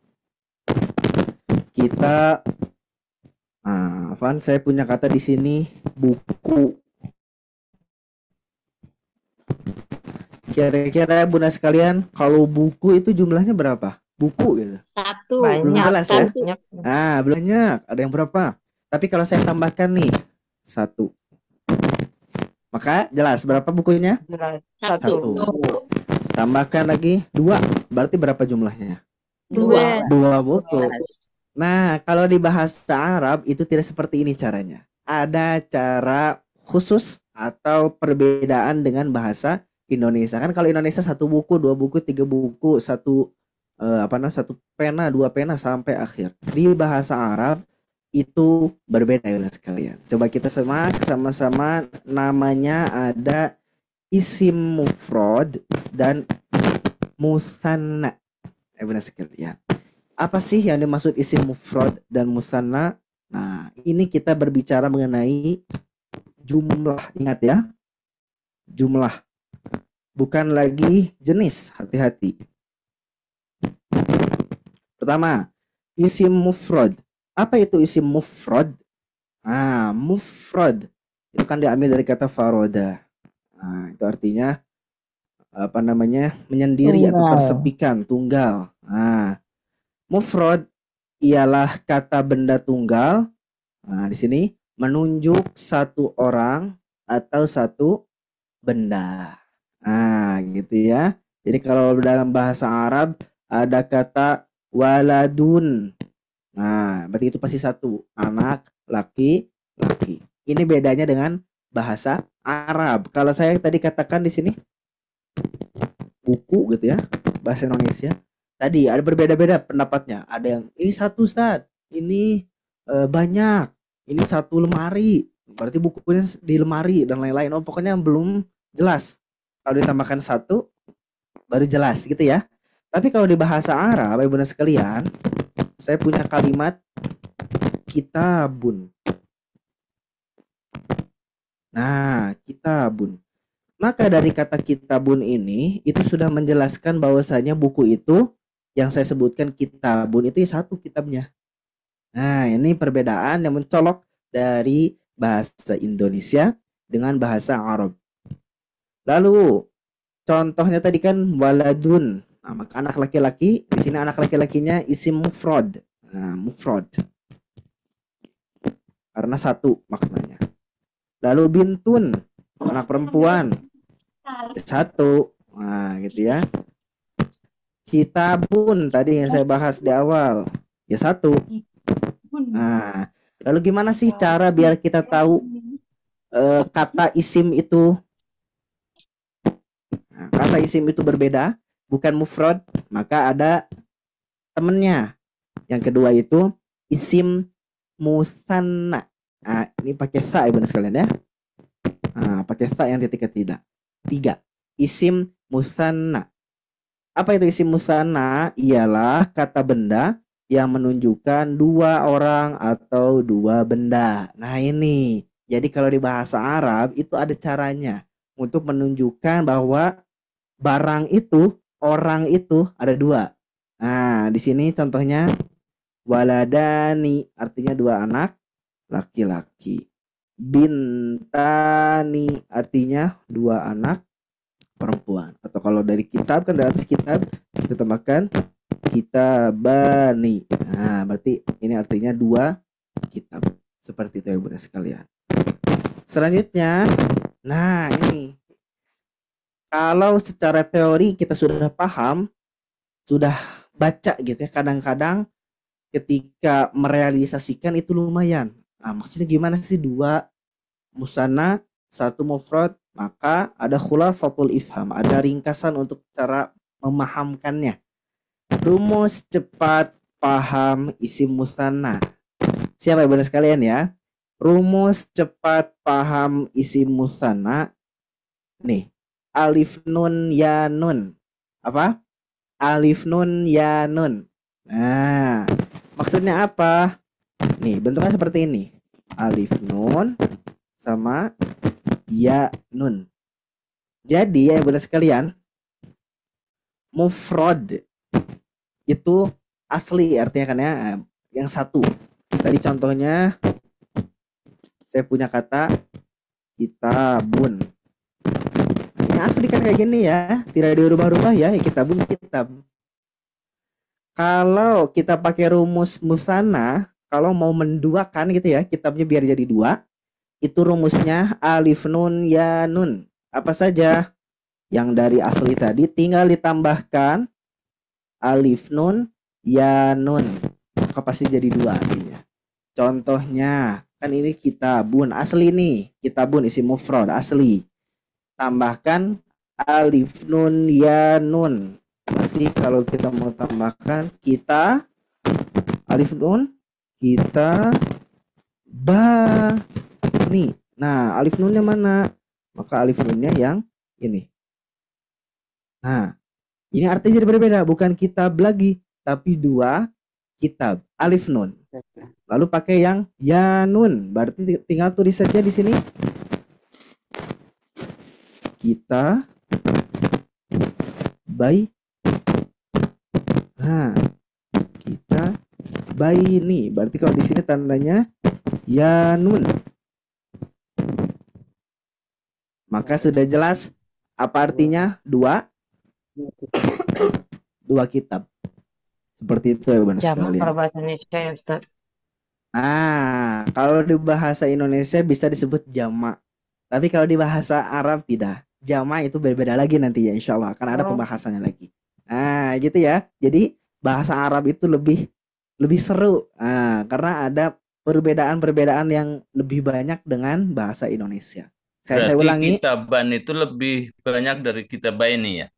kita saya punya kata di sini buku. Kira-kira bunda sekalian, kalau buku itu jumlahnya berapa? Buku gitu. Satu. Belum jelas ya. Banyak. Belum banyak. Ada yang berapa? Tapi kalau saya tambahkan nih 1, maka jelas berapa bukunya? Satu. Tambahkan lagi 2, berarti berapa jumlahnya? 2. 2 buku. Nah, kalau di bahasa Arab itu tidak seperti ini caranya. Ada cara khusus atau perbedaan dengan bahasa Indonesia. Kan kalau Indonesia 1 buku, 2 buku, 3 buku, 1 pena, 2 pena sampai akhir. Di bahasa Arab itu berbeda ya sekalian. Coba kita semak sama-sama, namanya ada isim mufrad dan musanna. Benar sekalian. Apa sih yang dimaksud isim mufrad dan musanna? Nah, ini kita berbicara mengenai jumlah. Ingat ya. Jumlah. Bukan lagi jenis. Hati-hati. Pertama, isim mufrad. Apa itu isim mufrad? Mufrad itu kan diambil dari kata faroda. Itu artinya menyendiri atau tersepikan, tunggal. Mufrad ialah kata benda tunggal. Di sini menunjuk satu orang atau satu benda. Gitu ya. Jadi kalau dalam bahasa Arab ada kata waladun. Berarti itu pasti satu, anak, laki. Ini bedanya dengan bahasa Arab. Kalau saya tadi katakan di sini buku gitu ya, bahasa Indonesia. Tadi ada berbeda-beda pendapatnya. Ada yang ini 1 Ustaz, ini banyak, ini 1 lemari. Berarti bukunya di lemari dan lain-lain. Pokoknya belum jelas. Kalau ditambahkan 1 baru jelas gitu ya. Tapi kalau di bahasa Arab, ibu dan sekalian, saya punya kalimat kitabun. Kitabun. Maka dari kata kitabun ini itu sudah menjelaskan bahwasanya buku itu yang saya sebutkan kitabun itu 1 kitabnya. Ini perbedaan yang mencolok dari bahasa Indonesia dengan bahasa Arab. Lalu contohnya tadi kan waladun. Maka anak laki-laki, di sini anak laki-lakinya isim mufrad. Mufrad. Karena 1 maknanya. Lalu bintun, anak perempuan, satu. Nah, gitu ya. Kitabun tadi yang saya bahas di awal, ya satu. Nah, lalu gimana sih cara biar kita tahu kata isim itu? Nah, kata isim itu berbeda, bukan mufrad, maka ada temennya. Yang kedua itu isim musanna. Nah, ini pakai sa ya benar sekalian ya. Nah, pakai sa yang titik ketiga. Tiga, isim musanna. Apa itu isim musanna? Ialah kata benda yang menunjukkan dua orang atau dua benda. Nah ini, jadi kalau di bahasa Arab itu ada caranya untuk menunjukkan bahwa barang itu, orang itu ada dua. Nah di sini contohnya waladani, artinya dua anak laki-laki. Bintani, artinya dua anak perempuan. Atau kalau dari kitab kan, dari atas kitab kita tambahkan kitabani. Nah berarti ini artinya dua kitab. Seperti itu ya bunda sekalian. Selanjutnya, nah ini kalau secara teori kita sudah paham, sudah baca gitu ya, kadang-kadang ketika merealisasikan itu lumayan. Nah, maksudnya gimana sih dua musanna, satu mufrad, maka ada khulasatul ifham, ada ringkasan untuk cara memahamkannya. Rumus cepat paham isim musanna. Siapa ya bunda sekalian ya? Rumus cepat paham isim musanna. Nih, alif nun ya nun. Apa? Alif nun ya nun. Nah, maksudnya apa? Nih, bentuknya seperti ini. Alif nun sama ya nun. Jadi ya bunda sekalian, mufrad itu asli artinya kan ya, yang satu. Tadi contohnya saya punya kata kitabun. Ini asli kan kayak gini ya, tidak dirubah-rubah ya, kitabun kitab. Kalau kita pakai rumus musanna, kalau mau menduakan gitu ya, kitabnya biar jadi dua, itu rumusnya alif nun ya nun. Apa saja yang dari asli tadi tinggal ditambahkan alif nun ya nun, maka pasti jadi dua artinya. Contohnya kan ini kitabun, asli nih, kitabun isi mufrad asli. Tambahkan alif nun ya nun. Berarti kalau kita mau tambahkan kita alif nun, kita ba nih. Nah, alif nunnya mana? Maka alif nunnya yang ini. Nah, ini artinya jadi berbeda, bukan kitab lagi, tapi dua kitab, alif nun. Lalu pakai yang ya nun, berarti tinggal tulis saja di sini. Kita bayi. Nah, kita bayi nih, berarti kalau di sini tandanya ya nun. Maka sudah jelas apa artinya dua kitab. Seperti itu ya benar sekali. Jamak bahasa Indonesia ya Ustaz. Nah, kalau di bahasa Indonesia bisa disebut jamak. Tapi kalau di bahasa Arab tidak. Jamak itu berbeda lagi nanti ya, insya Allah akan ada pembahasannya lagi. Nah, gitu ya. Jadi bahasa Arab itu lebih seru. Nah, karena ada perbedaan-perbedaan yang lebih banyak dengan bahasa Indonesia. Saya ulangi. Kitaban itu lebih banyak dari kitabaini ya.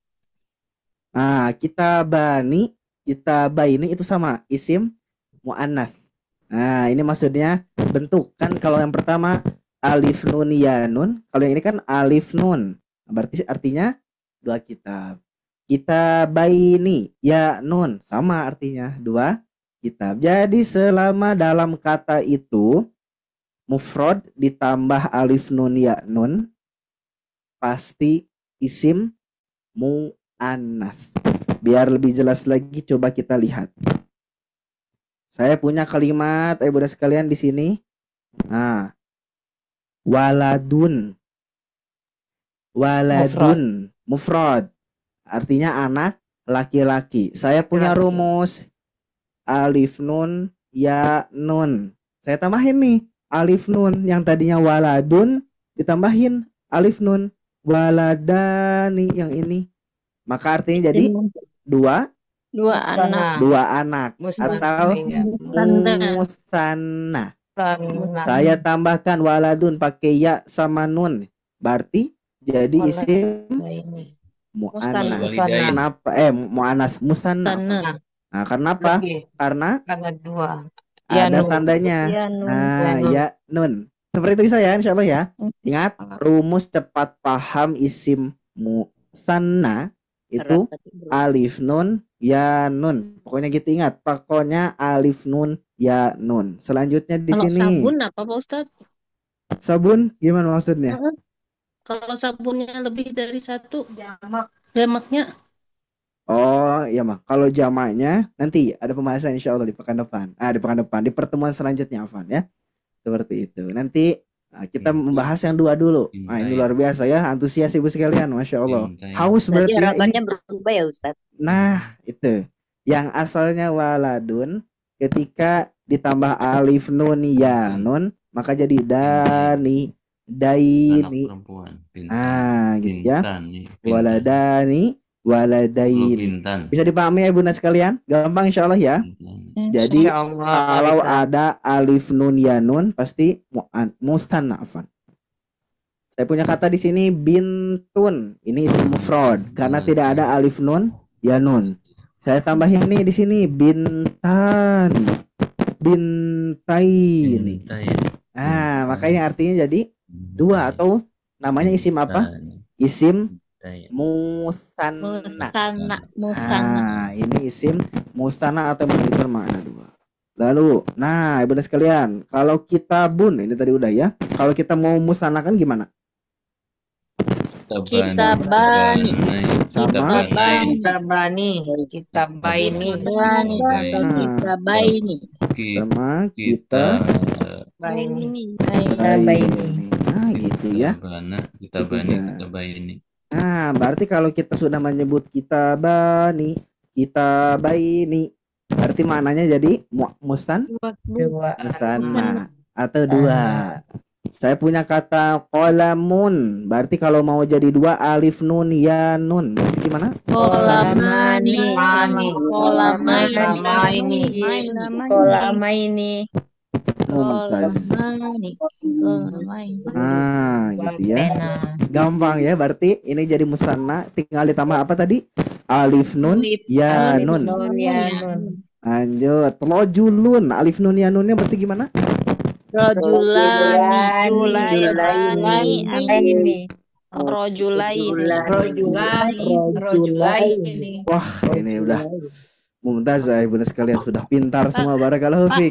Nah, kitabaini itu sama isim muannats. Nah, ini maksudnya bentuk kan, kalau yang pertama alif nun ya nun, kalau yang ini kan alif nun. Berarti artinya dua kitab. Kitabaini ya nun, sama artinya dua kitab. Jadi selama dalam kata itu mufrad ditambah alif nun ya nun, pasti isim muannats. Biar lebih jelas lagi, coba kita lihat. Saya punya kalimat bunda sekalian di sini. Nah, waladun mufrad artinya anak laki-laki. Saya punya rumus alif nun ya nun. Saya tambahin nih alif nun yang tadinya waladun ditambahin alif nun waladani yang ini. Maka artinya jadi dua Dua anak. anak Musanna. atau musanna. Saya tambahkan waladun pakai ya sama nun. Berarti jadi isim mu'annas. Walidain. Kenapa? Mu'annas musanna. Nah, kenapa? Karena Karena dua. ada tandanya. Ya, nun. Nah, ya nun. Seperti itu bisa ya, insya Allah ya. Ingat, rumus cepat paham isim musanna itu alif nun ya nun. Pokoknya gitu, ingat. Pokoknya alif nun ya nun. Selanjutnya di Kalau sini sabun apa Pak Ustadz? sabun gimana maksudnya? Kalau sabunnya lebih dari satu, jamaknya Oh iya mah. Kalau jamaknya nanti ada pembahasan insya Allah di pekan depan. Di pekan depan di pertemuan selanjutnya Afan ya. Seperti itu. Nanti kita membahas yang dua dulu. Nah, ini luar biasa ya, antusias ibu sekalian, masya Allah. Haus berarti ya ini. berubah ya Ustadz. Nah, itu yang asalnya waladun ketika ditambah alif nun ya nun maka jadi dani Anak daini. perempuan. Gitu ya. Bintan. Waladani waladaini. Bintan. Bisa dipahami ya bunda sekalian? Gampang insya Allah ya. Jadi kalau ada alif nun ya nun pasti musanna afan. Saya punya kata di sini bintun. Ini isim mufrad karena tidak ada alif nun ya nun. Saya tambahin nih di sini bintani. Bintaini. Nah, makanya artinya jadi dua atau namanya isim apa? Isim musanna. Nah, ini isim musanna atau memiliki bermakna dua. Lalu, nah, ibu sekalian, kalau kita bun ini tadi udah ya. Kalau kita mau musanakan gimana? Kita bani. Sama Kita bani. Kita baini. Kita baini. sama kita Baini. baini. Nah, gitu ya. Kita bani, kita baini. Nah, berarti kalau kita sudah menyebut kita bani, kita baini, berarti maknanya jadi musanna atau dua. Saya punya kata qalamun, berarti kalau mau jadi dua alif nun ya nun. Berarti gimana? Kolamani. Kolamaini. Mumtaz. Nah, gitu ya. Gampang ya, berarti ini jadi musanna, tinggal ditambah apa tadi? Alif nun ya nun. Lanjut, rojulun, alif nun ya nunnya berarti gimana? Rojulaini. Wah, ini udah mumtazah ibu sekalian, sudah pintar semua, barakallahu Pak, fiik.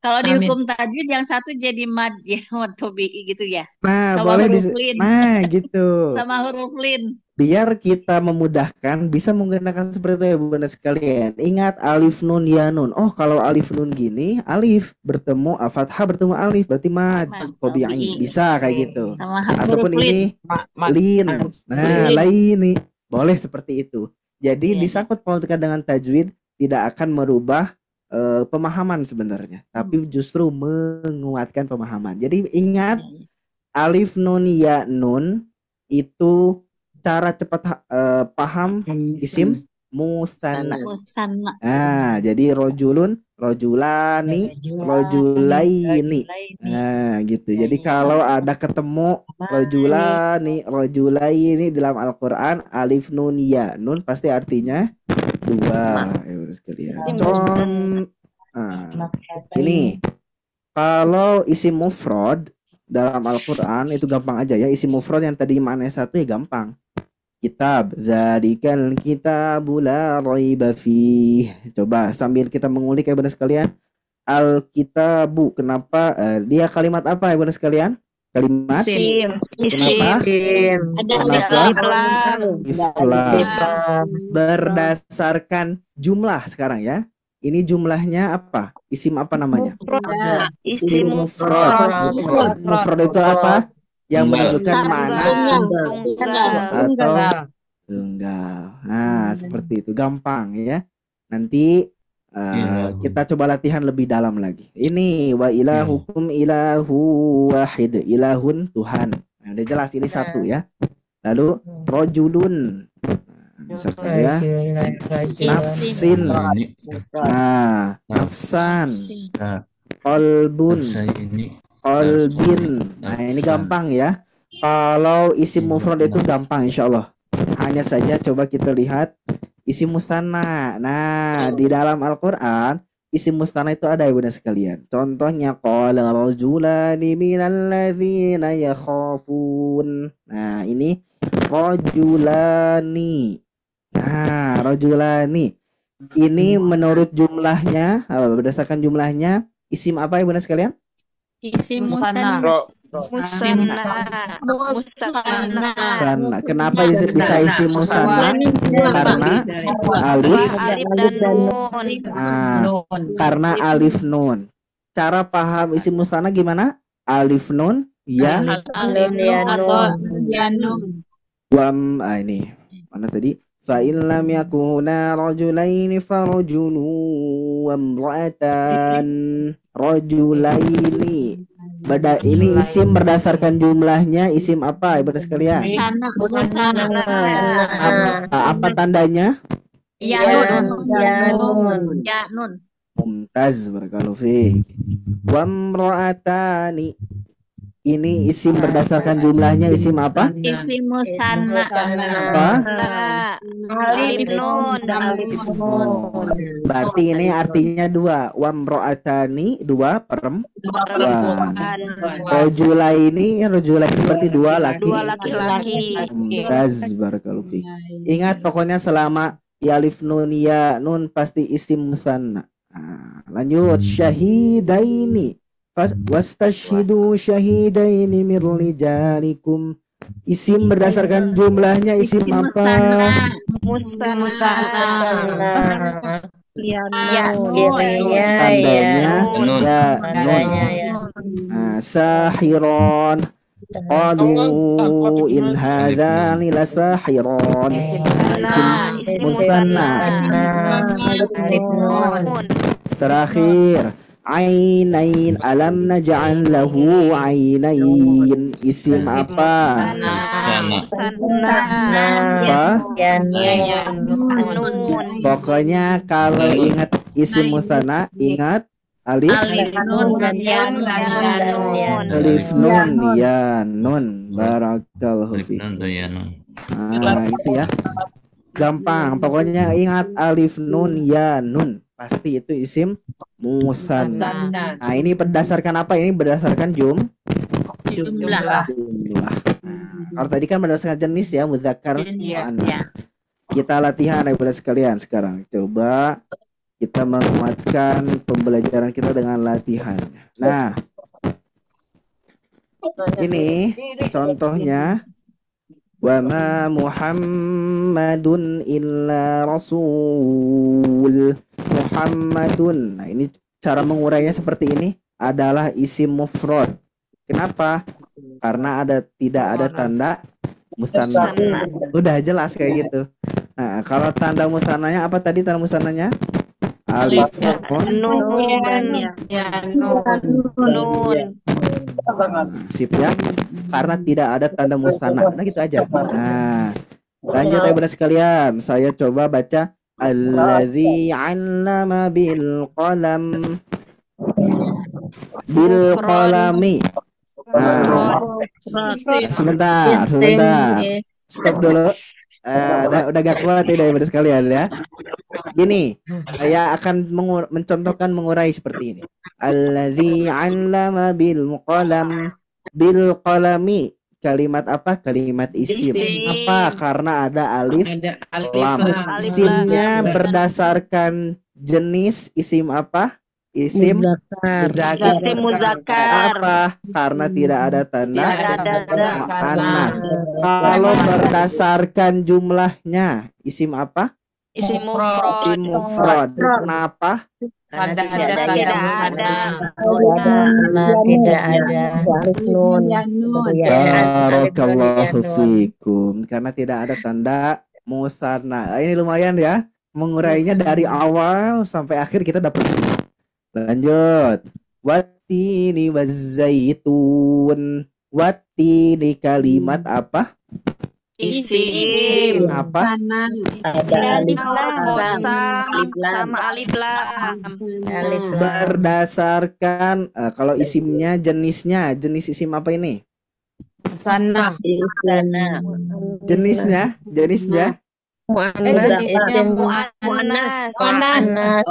kalau di hukum tajwid yang satu jadi mad ya, mad tobi'i gitu ya. Nah, Sama boleh huruf lin. Nah, gitu. Sama huruf lin. Biar kita memudahkan bisa menggunakan seperti itu ya bunda sekalian. Ingat alif nun ya nun. Oh, kalau alif nun gini, alif bertemu fathah bertemu alif berarti mad tabi'i. Bisa kayak gitu. Sama Ataupun huruf ini lin. Nah, laini. Boleh seperti itu. Jadi disangkut pautkan dengan tajwid tidak akan merubah pemahaman sebenarnya, tapi justru menguatkan pemahaman. Jadi ingat alif nun ya nun itu cara cepat paham isim musanna. Nah, jadi rojulun, rojulani, rojulaini. Nah, gitu. Jadi kalau ada ketemu rojulani, rojulaini dalam Al-Qur'an alif nun ya nun pasti artinya dua. Ya udah sekalian. Ini kalau isim mufrad dalam Al-Qur'an itu gampang aja ya. Isim mufrad yang tadi maknanya satu ya gampang. Kitab, zalikal kitabu la raiba fi. Coba sambil kita mengulik ya bunda sekalian. Al-kitabu, kenapa dia kalimat apa ya bunda sekalian? Kalimat kenapa? Iflam. Berdasarkan jumlah sekarang ya. Ini jumlahnya apa? Isim apa namanya? Isim mufrad. Mufrad itu apa? Yang menunjukkan mana atau tunggal. Nah, seperti itu, gampang ya. Nanti kita coba latihan lebih dalam lagi. Ini wa ilahukum ilahu wahid. Ilahun Tuhan. Nah, udah jelas ini satu ya. Lalu rojulun. Misalkan ya. Nafsin. Nah, nafsan. Qalbun. Qalbin. Nah, ini gampang ya. Kalau isim mufrad itu gampang insya Allah. Hanya saja coba kita lihat isim musanna. Nah, di dalam Al-Qur'an isim musanna itu ada ya bunda sekalian. Contohnya qala rajulani minal ladzina yakhafun. Nah, ini rajulani. Nah, rajulani. Ini menurut jumlahnya, berdasarkan jumlahnya isim apa ya bunda sekalian? Isim Musanna. musanna. Musanna. Karena kenapa bisa isim musanna? Karena alif. Alif dan nun. Nah, karena alif nun. Cara paham isim musanna gimana? Alif nun ya wam. Ini mana tadi? Fa in lam yakuna rajulaini farajulun wa imra'atan. Rajulaini. Ini isim berdasarkan jumlahnya isim apa ibu sekalian? Apa tandanya? Ya nun. Mumtaz, barakallahu fiik. Wa imra'atani. Ini isim berdasarkan jumlahnya isim apa? Isim musanna. Apa? Alif nun. Berarti ini artinya dua. Wa imra'atani, dua perempuan. Rajulaini berarti dua laki-laki. Mumtaz, barakallahu fiik. Ingat pokoknya selama ya alif nun ya nun pasti isim musanna. Nah, lanjut syahidaini. Wastashhidu syahidaini min rijalikum. Isim berdasarkan jumlahnya isim apa? Tandanya ya nun. Sahiron. Qalu in hadzani lasahiron. Isim musanna. Terakhir ainain, alam naj'al lahu ainain. Isim apa? Pokoknya kalau ingat isim musanna ingat alif nun ya nun. Barakallahu fiik. Nah, itu ya. Gampang. Pokoknya ingat alif nun ya nun. Pasti itu isim musanna. Nah, ini berdasarkan apa? Ini berdasarkan jumlah. Kalau tadi kan berdasarkan jenis ya, muzakkar. Kita latihan ya Bunda sekalian sekarang. Coba kita menguatkan pembelajaran kita dengan latihan. Nah, ini contohnya. Wa ma Muhammadun illa rasul. Muhammadun. Nah, ini cara mengurainya seperti ini adalah isim mufrad. Kenapa? Karena tidak ada tanda musanna. Udah jelas kayak gitu. Nah, kalau tanda musannanya apa tadi tanda musannanya? Alif nun. Sip ya. Karena tidak ada tanda musanna. Nah, gitu aja. Nah, lanjut ya Bunda sekalian. Saya coba baca alladzi 'allama bil qalami. Nah, sebentar. Stop dulu. Udah gak kuat ya Bunda sekalian ya. Gini, saya akan mencontohkan mengurai seperti ini. Alladzi 'allama bil qalami. Kalimat apa? Kalimat isim. Apa? Karena ada alif lam. Isimnya berdasarkan jenis isim apa? Isim muzakkar. Apa? Karena tidak ada tanda muannats. Kalau berdasarkan jumlahnya isim apa? Isim mufrad. Kenapa? Karena tidak ada Barakallahu fikum. Karena tidak ada tanda musanna. Ini lumayan ya. Mengurainya dari awal sampai akhir kita dapat. Lanjut. Wattini wazzaitun. Wati di kalimat apa? Isim. Apa? Ada alif Kosam. alif lam. Sama alif lam. Alif lam. Berdasarkan kalau isimnya jenis isim apa ini? Sana. Sana. Jenisnya Isim Muannas. muannas.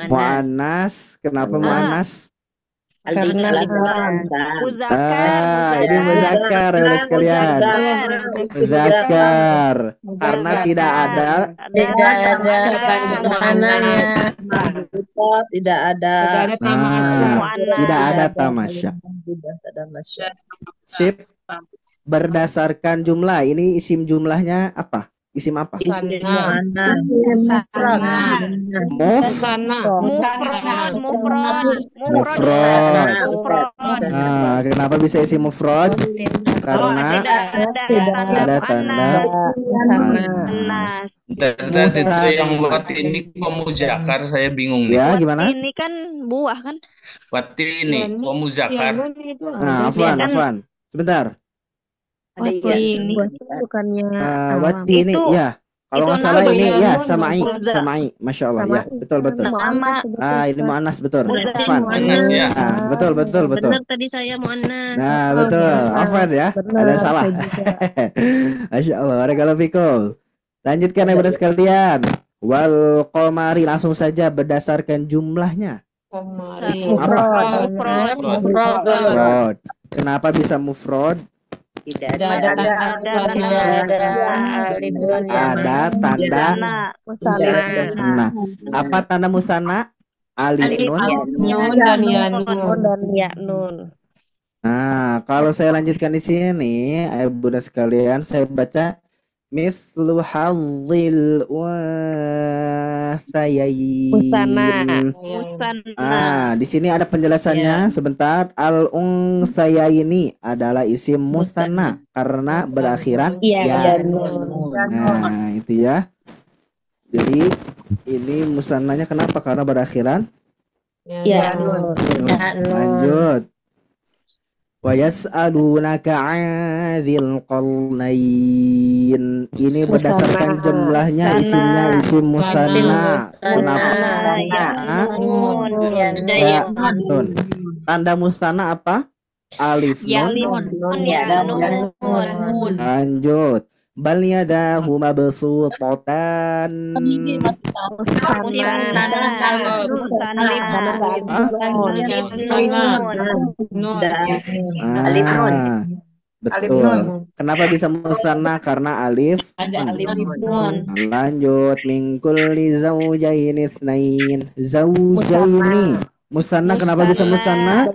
muannas. Kenapa muannas? Alif lam. Muzakkar. Ini muzakkar ya udah sekalian. Muzakkar karena tidak ada Tidak ada mananya. Tidak ada tidak ada tamasya. Sip. Berdasarkan jumlah, ini isim jumlahnya apa? Isim apa? Mufrad. Kenapa bisa isim mufrad? Karena Tidak ada tanda muannas. Tadi itu yang wati ini kok muzakar, saya bingung nih. ya gimana? Ini kan buah kan? Wati ini kok muzakar. Afwan. Sebentar. Ini Wati ini Itu- ya. Kalau nggak itu salah ini namanya ya muza. samai. Masya Allah ya. Betul. Nama Ini muannas betul. Afwan. Muannas ya. Betul. Benar tadi saya muannas. Nah, betul. Afwan ya. Ada salah. Masya Allah. Barakallahu fikum. Lanjutkan ya Bunda sekalian. Wal qamari, langsung saja berdasarkan jumlahnya. Mufrad. Kenapa bisa mufrad? Tidak ada Ada tanda. Nah, apa tanda musanna? Alif nun. Nun dan ya nun. Nah, kalau saya lanjutkan di sini, Bunda sekalian, saya baca mislu hadzil unsayayin. Di sini ada penjelasannya. Sebentar. Al unsayaini adalah isim musanna karena berakhiran ya. Nah, itu ya. Jadi ini musannanya kenapa? Karena berakhiran Ya. Lanjut. Wa yas'alunaka 'anil qarnain. Ini berdasarkan jumlahnya, isimnya isim musanna. Kenapa? Ya, nun. Tanda musanna apa? Alif nun. Lanjut. Bal yadahu mabsutatan. Betul. Kenapa bisa musanna? Karena alif. Lanjut. Min kulli zawjaini itsnain. Zawjaini. Musanna kenapa bisa musanna?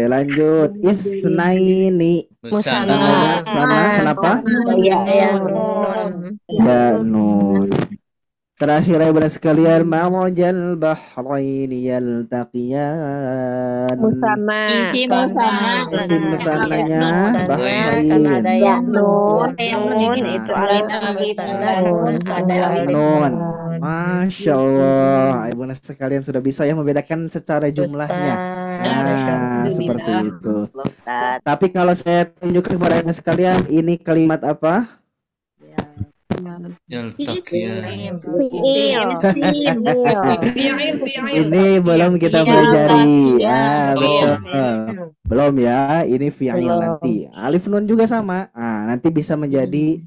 Lanjut. Itsnaini. Kenapa? Ya nun. Terakhir ya Bunda sekalian, marajal bahraini yaltaqiyan. Isim musannanya bahrain. Nun. Masya Allah, Bunda sekalian sudah bisa ya membedakan secara jumlahnya. Nah, seperti itu. Tapi kalau saya tunjukkan kepada Anda sekalian, ini kalimat apa? Ini belum kita pelajari. Betul. Belum ya, ini fi'il nanti. Alif nun juga sama. Nanti bisa menjadi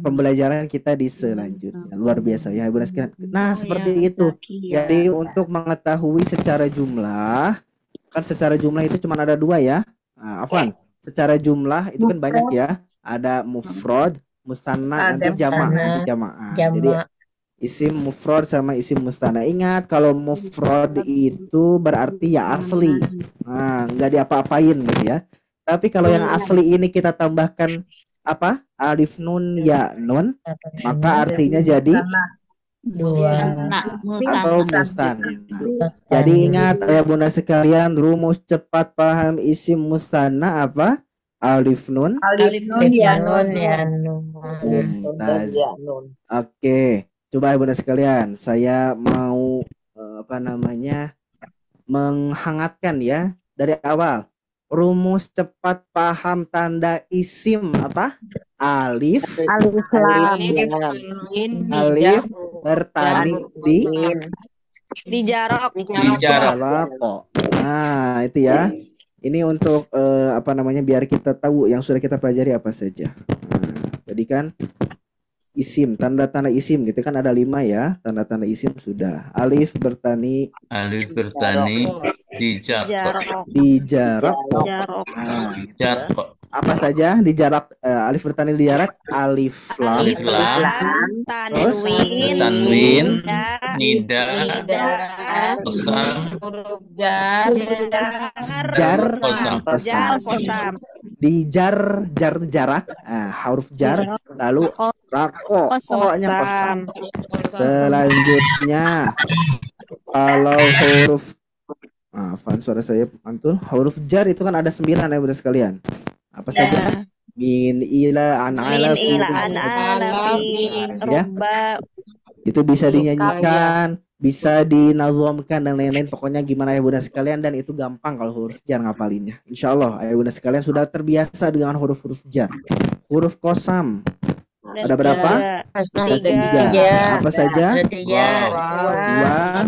pembelajaran kita di selanjutnya. Luar biasa ya Bunda sekalian. Nah, seperti itu. Jadi untuk mengetahui secara jumlah, kan secara jumlah itu cuma ada dua ya. Afwan, secara jumlah itu kan banyak ya. Ada mufrad, musanna, nanti jama'. Jadi isim mufrad sama isim musanna. Ingat kalau mufrad itu berarti ya asli. Nggak diapa-apain gitu ya. Tapi kalau yang asli ini kita tambahkan apa? Alif nun ya nun, maka artinya jadi atau musanna. Jadi ingat ya Bunda sekalian, rumus cepat paham isim musanna apa? Alif nun ya nun. Oke, coba ya Bunda sekalian, saya mau apa namanya menghangatkan ya dari awal. Rumus cepat paham tanda isim apa? Alif Alif lam. alif bertani di Dijarok. jalako. Nah, itu ya. Ini untuk apa namanya biar kita tahu yang sudah kita pelajari apa saja. Nah, tadi kan isim, tanda-tanda isim gitu kan ada 5 ya. Tanda-tanda isim sudah. Alif bertani dijarok. dijarak. Dijarok. Nah, gitu ya. Dijarok. Apa saja dijarak alif bertani dijarak alif lam Alif lam, terus tanwin, nida, Kosam. kosam, Huruf jar. jar kosam. kosam dijar jar itu jarak huruf jar lalu rako koknya kosam. Selanjutnya kalau huruf maafan suara saya mantul, huruf jar itu kan ada 9 ya Bunda sekalian. Apa saja? Min ila an ala fi ya. Itu bisa dinyanyikan, bisa dinazomkan dan lain-lain. Pokoknya gimana ya Bunda sekalian, dan itu gampang kalau huruf jar ngapalinnya. Insya Allah ayah Bunda sekalian sudah terbiasa dengan huruf-huruf jar. Huruf kosam ada berapa? Ada 3. Apa saja? Wa.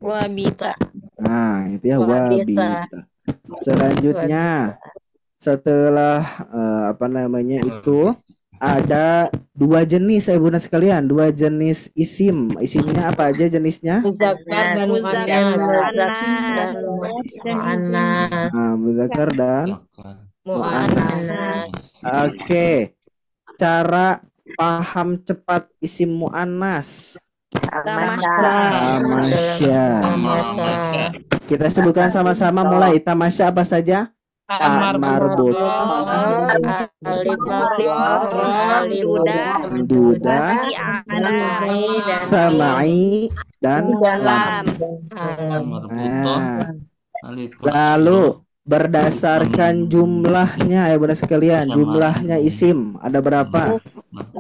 Wabita. Nah, itu ya wabita. Selanjutnya setelah apa namanya itu ada 2 jenis ya Bunda sekalian, 2 jenis isim. Isimnya apa aja jenisnya? Muzakkar dan muannas. Muzakkar dan muannas. Oke. Cara paham cepat isim muannas. Tamasya. Kita sebutkan sama-sama mulai. Tamasya apa saja? Marbut, duda, samai, dan lam. Lalu berdasarkan jumlahnya ya Bunda sekalian, jumlahnya isim ada berapa? 2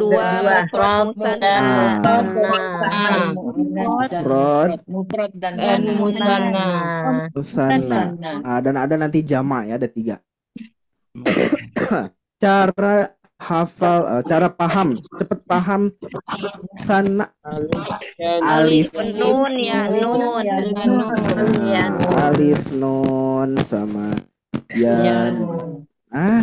mufrad dan musanna. Dan ada nanti jama ya, ada 3. Cara hafal, cara paham, cepat paham sana alif nun ya nun. alif nun sama ya.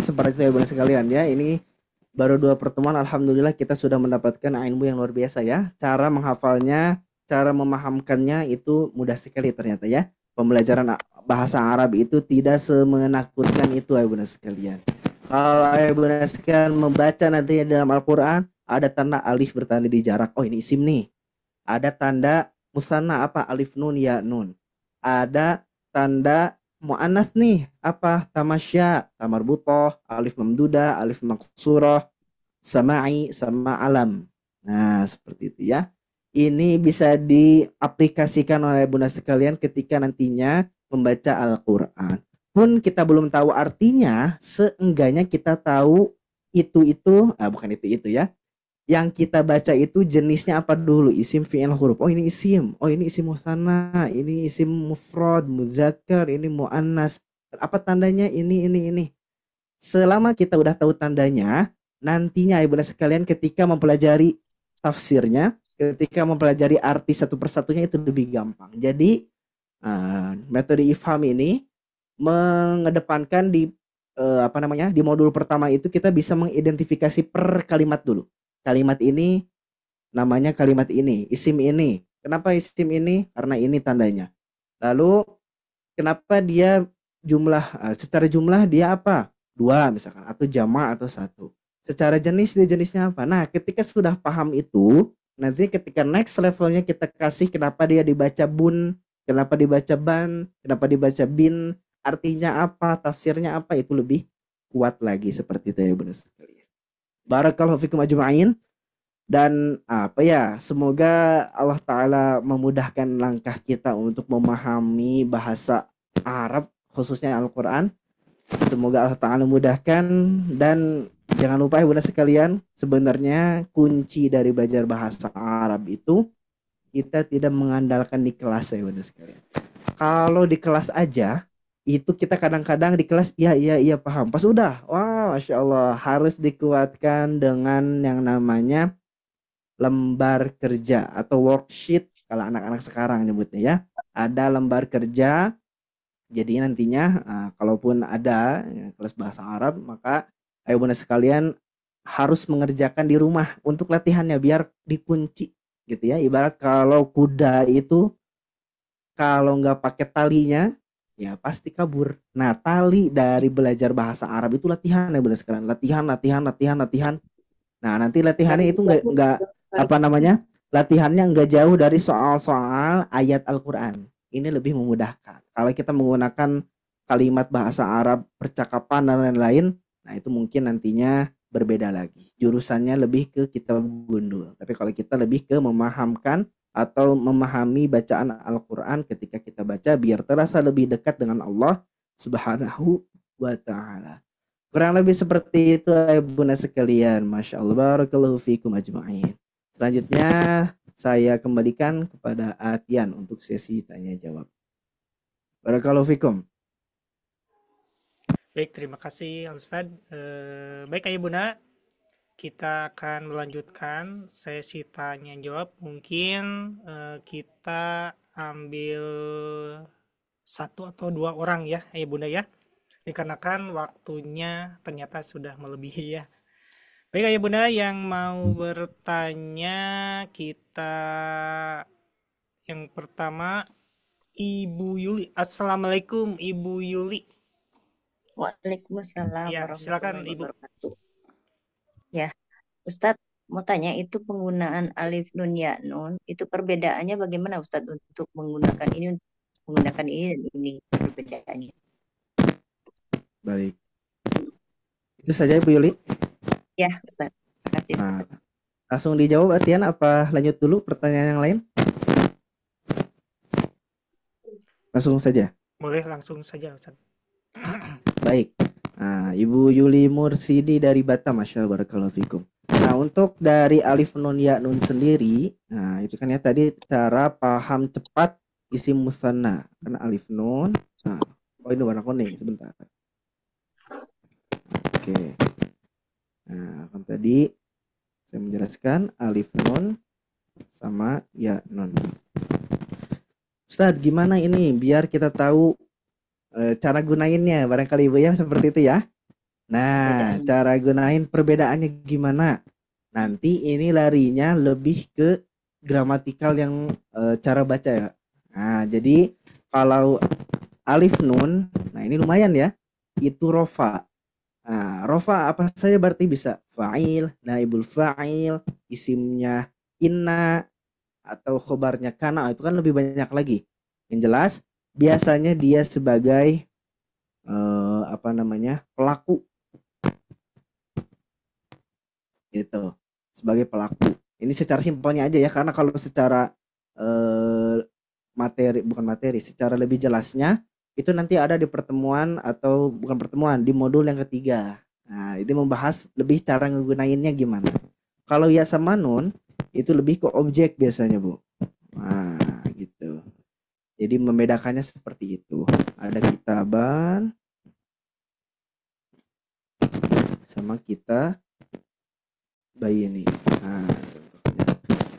Seperti itu ya Bunda sekalian ya. Ini baru 2 pertemuan, alhamdulillah kita sudah mendapatkan ilmu yang luar biasa ya. Cara menghafalnya, cara memahamkannya itu mudah sekali ternyata ya. Pembelajaran bahasa Arab itu tidak semenakutkan itu ya Bunda sekalian. Kalau ya Bunda sekalian membaca nantinya dalam Al-Quran, ada tanda alif bertanda di jarak. Oh ini isim nih. Ada tanda musanna apa? Alif nun ya nun. Ada tanda mu'annas nih. Apa? Tamasya, tamarbutoh, alif mamdudah, alif maksurah, sama'i, sama alam. Nah seperti itu ya. Ini bisa diaplikasikan oleh Bunda sekalian ketika nantinya membaca Al-Quran. Pun kita belum tahu artinya, seenggaknya kita tahu bukan itu ya. Yang kita baca itu jenisnya apa dulu? Isim, fi'il, huruf. Oh ini isim. Oh ini isim musanna. Ini isim mufrad, muzakkar. Ini muannas. Apa tandanya? Ini. Selama kita udah tahu tandanya, nantinya ya Bunda sekalian ketika mempelajari tafsirnya, ketika mempelajari arti satu persatunya itu lebih gampang. Jadi metode ifham ini mengedepankan di di modul pertama itu kita bisa mengidentifikasi per kalimat dulu. Kalimat ini namanya kalimat ini, isim ini. Kenapa isim ini? Karena ini tandanya. Lalu kenapa dia secara jumlah dia apa? 2 misalkan, atau jama' atau 1. Secara jenis dia jenisnya apa? Nah, ketika sudah paham itu, nanti ketika next levelnya kita kasih kenapa dia dibaca bun, kenapa dibaca ban, kenapa dibaca bin, artinya apa, tafsirnya apa, itu lebih kuat lagi seperti itu ya Bunda sekalian. Barakallahu fikum ajma'in. Dan semoga Allah Ta'ala memudahkan langkah kita untuk memahami bahasa Arab khususnya Al-Quran. Semoga Allah Ta'ala memudahkan dan Jangan lupa ya Bunda sekalian, sebenarnya kunci dari belajar bahasa Arab itu kita tidak mengandalkan di kelas ya Bunda sekalian. Kalau di kelas aja, itu kita kadang-kadang di kelas iya paham. Pas udah, wah Masya Allah, harus dikuatkan dengan yang namanya lembar kerja atau worksheet kalau anak-anak sekarang nyebutnya ya. Ada lembar kerja. Jadi nantinya kalaupun ada kelas bahasa Arab, maka ayo Bunda sekalian harus mengerjakan di rumah untuk latihannya biar dikunci gitu ya. Ibarat kalau kuda itu kalau nggak pakai talinya ya pasti kabur. Nah, tali dari belajar bahasa Arab itu latihan ya Bunda sekalian. Latihan. Nah, nanti latihannya itu nggak apa namanya? Latihannya nggak jauh dari soal-soal ayat Al-Qur'an. Ini lebih memudahkan. Kalau kita menggunakan kalimat bahasa Arab, percakapan dan lain-lain, nah itu mungkin nantinya berbeda lagi. Jurusannya lebih ke kitab gundul. Tapi kalau kita lebih ke memahamkan atau memahami bacaan Al-Qur'an ketika kita baca biar terasa lebih dekat dengan Allah Subhanahu wa taala. Kurang lebih seperti itu Bunda sekalian. Masya Allah, barakallahu fikum ajma'in. Selanjutnya saya kembalikan kepada Atian untuk sesi tanya jawab. Barakallahu fikum. Baik, terima kasih Ustadz. Baik Ayah Bunda, kita akan melanjutkan sesi tanya jawab. Mungkin kita ambil 1 atau 2 orang ya Ayah Bunda ya. Dikarenakan waktunya ternyata sudah melebihi ya. Baik Ayah Bunda yang mau bertanya, kita yang pertama Ibu Yuli. Assalamualaikum Ibu Yuli. Waalaikumsalam Ya, silakan warahmatullahi Ibu. wabarakatuh. Ya, Ustadz mau tanya itu penggunaan alif nun ya nun itu perbedaannya bagaimana Ustadz untuk menggunakan ini dan ini perbedaannya. Baik. Itu saja Ibu Yuli. Ya, Ustadz. Terima kasih Nah, Ustadz. langsung dijawab Atian apa lanjut dulu pertanyaan yang lain? Langsung saja. Boleh langsung saja Ustadz. Baik. Nah, Ibu Yuli Mursidi dari Batam, Masya Allah, barakallahu fikum. Nah, untuk dari alif nun ya nun sendiri, nah itu kan ya tadi cara paham cepat isim musanna. Karena alif nun, nah, oh ini warna kuning, sebentar. Oke. Nah, kan tadi saya menjelaskan alif nun sama ya nun. Ustadz, gimana ini biar kita tahu cara gunainnya? Barangkali Ibu ya seperti itu ya. Nah, cara gunain perbedaannya gimana? Nanti ini larinya lebih ke gramatikal yang cara baca ya. Nah, jadi kalau alif nun, nah ini lumayan ya. Itu rofa. Nah, rofa apa saja berarti bisa fa'il, naibul fa'il, isimnya inna atau khobarnya kana, itu kan lebih banyak lagi. Yang jelas biasanya dia sebagai pelaku gitu, sebagai pelaku. Ini secara simpelnya aja ya, karena kalau secara secara lebih jelasnya itu nanti ada di pertemuan atau bukan pertemuan, di modul yang ketiga. Nah, ini membahas lebih cara ngegunainnya gimana. Kalau ya sama nun itu lebih ke objek biasanya, Bu. Nah, gitu. Jadi membedakannya seperti itu. Ada kitaban sama kita bayini. Nah, contohnya.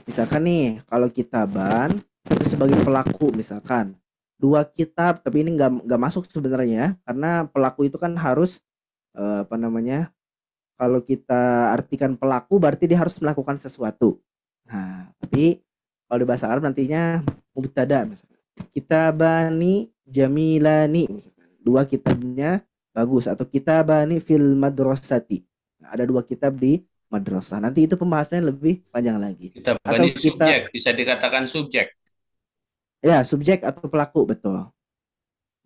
Misalkan nih, kalau kitaban itu sebagai pelaku misalkan 2 kitab, tapi ini nggak masuk sebenarnya karena pelaku itu kan harus kalau kita artikan pelaku berarti dia harus melakukan sesuatu. Nah, tapi kalau di bahasa Arab nantinya mubtada misalkan. Kitabani jamilani misalkan. 2 kitabnya bagus atau kitabani fil madrasati. Nah, ada 2 kitab di madrasah. Nanti itu pembahasannya lebih panjang lagi. Kita Atau bukan subjek, bisa dikatakan subjek. Ya, subjek atau pelaku, betul.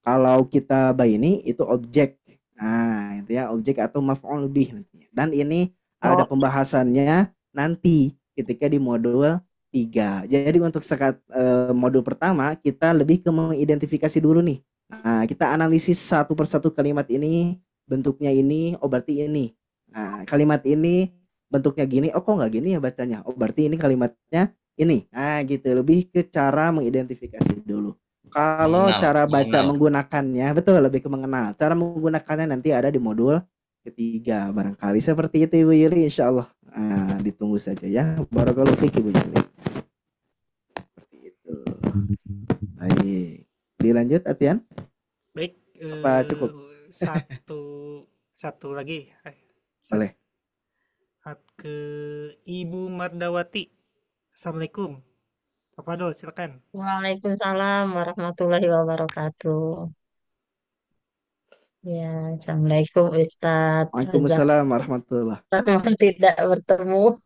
Kalau kita ini itu objek. Nah, itu ya objek atau maf'ul bih nantinya. Dan ini ada pembahasannya nanti ketika di modul 3. Jadi untuk modul pertama kita lebih ke mengidentifikasi dulu nih. Nah, kita analisis satu persatu kalimat ini, bentuknya ini, oh berarti ini. Nah, kalimat ini bentuknya gini, oh kok nggak gini ya bacanya? Oh berarti ini kalimatnya ini. Nah gitu, lebih ke cara mengidentifikasi dulu. Kalau cara baca menggunakannya, betul lebih ke mengenal. Cara menggunakannya nanti ada di modul ketiga barangkali seperti itu Ibu Yuli, insya Allah. Nah, ditunggu saja ya. Barakallahu fiik Ibu Yuli. Seperti itu. Baik. Dilanjut Atian? Baik, Apa cukup? satu lagi. Boleh. Ke Ibu Mardawati. Assalamualaikum. Tafadhol, silakan. Waalaikumsalam warahmatullahi wabarakatuh. Ya, Assalamualaikum Ustadz. Waalaikumsalam warahmatullahi. Lama tidak bertemu.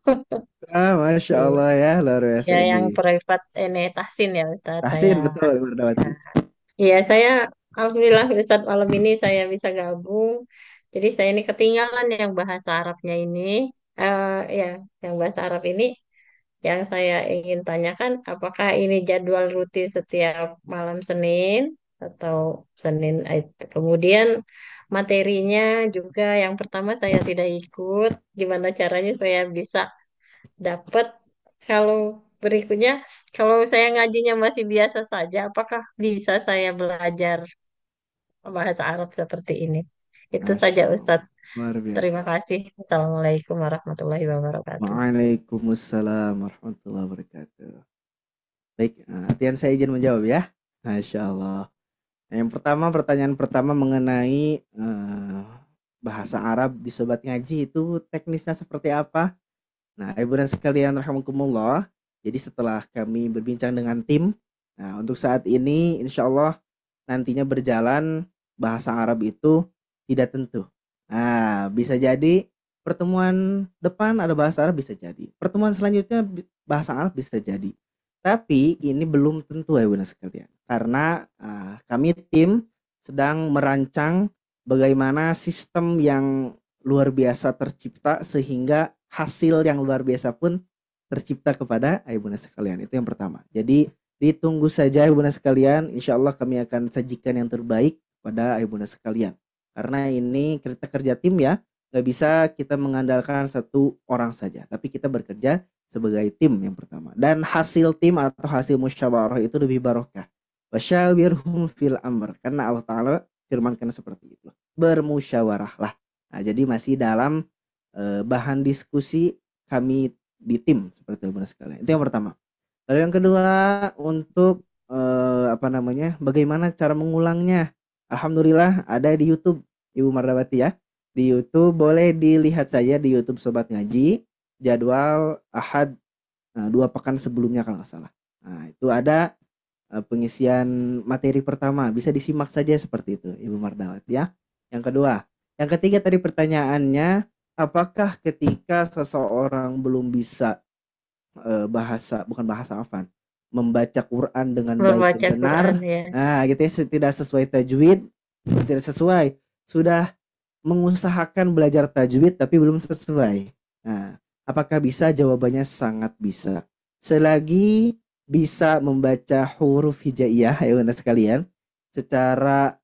Masya Allah ya, luar biasa Ya, ini. yang privat ini Tahsin ya Ustadz. Tahsin, Saya. betul Ibu Mardawati. Iya, saya alhamdulillah Ustadz malam ini saya bisa gabung. Jadi saya ini ketinggalan yang bahasa Arabnya ini. Ya, yang bahasa Arab ini yang saya ingin tanyakan, apakah ini jadwal rutin setiap malam Senin atau Senin? Kemudian materinya juga yang pertama saya tidak ikut. Gimana caranya saya bisa dapat? Kalau berikutnya, kalau saya ngajinya masih biasa saja, apakah bisa saya belajar bahasa Arab seperti ini? Itu saja Masya Allah, Ustadz. luar biasa. Terima kasih. Assalamualaikum warahmatullahi wabarakatuh. Waalaikumsalam warahmatullahi wabarakatuh. Baik, Atian saya izin menjawab ya. Masya Allah. Yang pertama, pertanyaan pertama mengenai bahasa Arab di Sobat Ngaji itu teknisnya seperti apa? Nah, ibu dan sekalian rahimakumullah. Jadi setelah kami berbincang dengan tim, nah untuk saat ini insya Allah nantinya berjalan bahasa Arab itu tidak tentu. Nah, bisa jadi pertemuan depan ada bahasa Arab, bisa jadi. Pertemuan selanjutnya bahasa Arab, bisa jadi. Tapi ini belum tentu ya Bunda sekalian. Karena kami tim sedang merancang bagaimana sistem yang luar biasa tercipta sehingga hasil yang luar biasa pun tercipta kepada Bunda sekalian. Itu yang pertama. Jadi ditunggu saja Bunda sekalian. Insya Allah kami akan sajikan yang terbaik pada Bunda sekalian. Karena ini kita kerja tim ya. Gak bisa kita mengandalkan satu orang saja. Tapi kita bekerja sebagai tim yang pertama. Dan hasil tim atau hasil musyawarah itu lebih barokah. Wasyawirhum fil amr. Karena Allah Ta'ala firmankan seperti itu. Bermusyawarahlah. Nah, jadi masih dalam bahan diskusi kami di tim seperti itu sekalian. Itu yang pertama. Lalu yang kedua untuk bagaimana cara mengulangnya? Alhamdulillah ada di YouTube Ibu Mardawati ya. Di YouTube boleh dilihat saja di YouTube Sobat Ngaji jadwal Ahad 2 pekan sebelumnya kalau nggak salah. Nah, itu ada pengisian materi pertama, bisa disimak saja seperti itu Ibu Mardawati ya. Yang kedua, yang ketiga tadi pertanyaannya, apakah ketika seseorang belum bisa membaca Quran dengan baik dan benar, Quran, ya. nah gitu ya, tidak sesuai tajwid, tidak sesuai, sudah mengusahakan belajar tajwid tapi belum sesuai. Nah, apakah bisa? Jawabannya sangat bisa. Selagi bisa membaca huruf hijaiyah ya Anda sekalian secara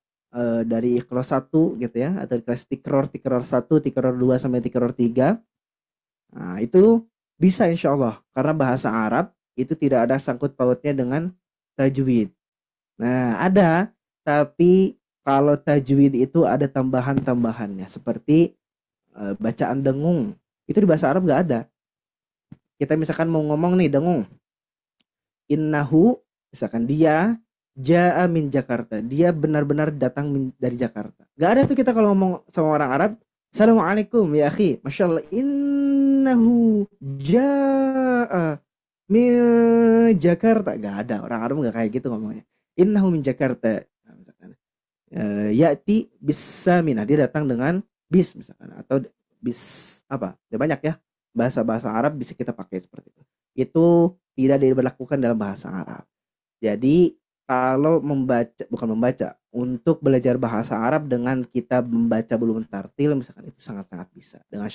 dari ikhlas 1 gitu ya, atau kelas tikror 1, tikror 2 sampai tikror 3. Nah, itu bisa insya Allah karena bahasa Arab itu tidak ada sangkut pautnya dengan tajwid. Nah, ada, tapi kalau tajwid itu ada tambahan-tambahannya seperti bacaan dengung. Itu di bahasa Arab nggak ada. Kita misalkan mau ngomong nih dengung. Innahu, misalkan dia ja'a min Jakarta. Dia benar-benar datang dari Jakarta. Nggak ada tuh kita kalau ngomong sama orang Arab, Assalamualaikum ya akhi. Masya Allah. Innahu ja'a min Jakarta. Nggak ada. Orang Arab nggak kayak gitu ngomongnya. Innahu min Jakarta. Nah, misalkan. Ya'ti bisaminah, dia datang dengan bis misalkan, atau bis apa ya, banyak ya bahasa Arab bisa kita pakai seperti itu tidak diberlakukan dalam bahasa Arab. Jadi kalau untuk belajar bahasa Arab dengan kita membaca belum tartil misalkan, itu sangat-sangat bisa dengan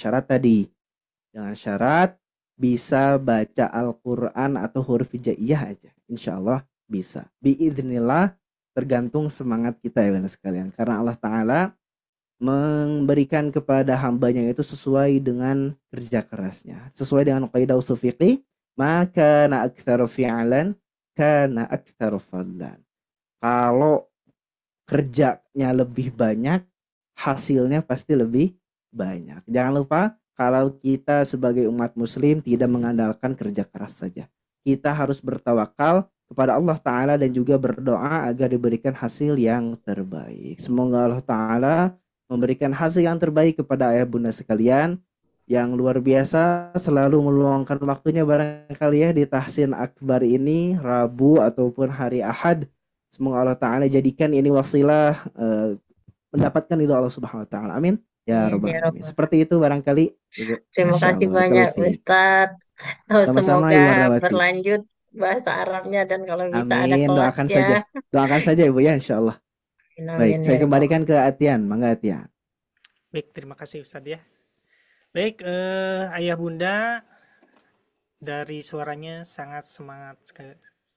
syarat bisa baca Al-Quran atau huruf hijaiyah aja, insya Allah bisa biiznillah. Tergantung semangat kita ya benar sekalian. Karena Allah Ta'ala memberikan kepada hambanya itu sesuai dengan kerja kerasnya, sesuai dengan kaidah usul fiqih, maka na aktsaru fi'lan kana aktsaru fadlan. Kalau kerjanya lebih banyak, hasilnya pasti lebih banyak. Jangan lupa kalau kita sebagai umat muslim tidak mengandalkan kerja keras saja. Kita harus bertawakal kepada Allah Ta'ala dan juga berdoa agar diberikan hasil yang terbaik. Semoga Allah Ta'ala memberikan hasil yang terbaik kepada ayah bunda sekalian yang luar biasa selalu meluangkan waktunya barangkali ya di Tahsin Akbar ini Rabu ataupun hari Ahad. Semoga Allah Ta'ala jadikan ini wasilah mendapatkan ridho Allah Subhanahu Wa Ta'ala. Amin. Ya Amin, Rabbal ya Alamin. Rabbal. Seperti itu barangkali Ibu. Terima Masya kasih Allah. banyak Barakallahu fiik. Ustadz. Sama-sama Semoga Ibu Marwati. berlanjut bahasa Arabnya dan kalau bisa ada Amin. Doakan saja. kelasnya. Doakan saja Ibu ya insya Allah. Baik, Amin saya ya Rabbal. kembalikan ke Atian. Mangga Atian. Baik, terima kasih Ustadz ya. Baik, ayah bunda, dari suaranya sangat semangat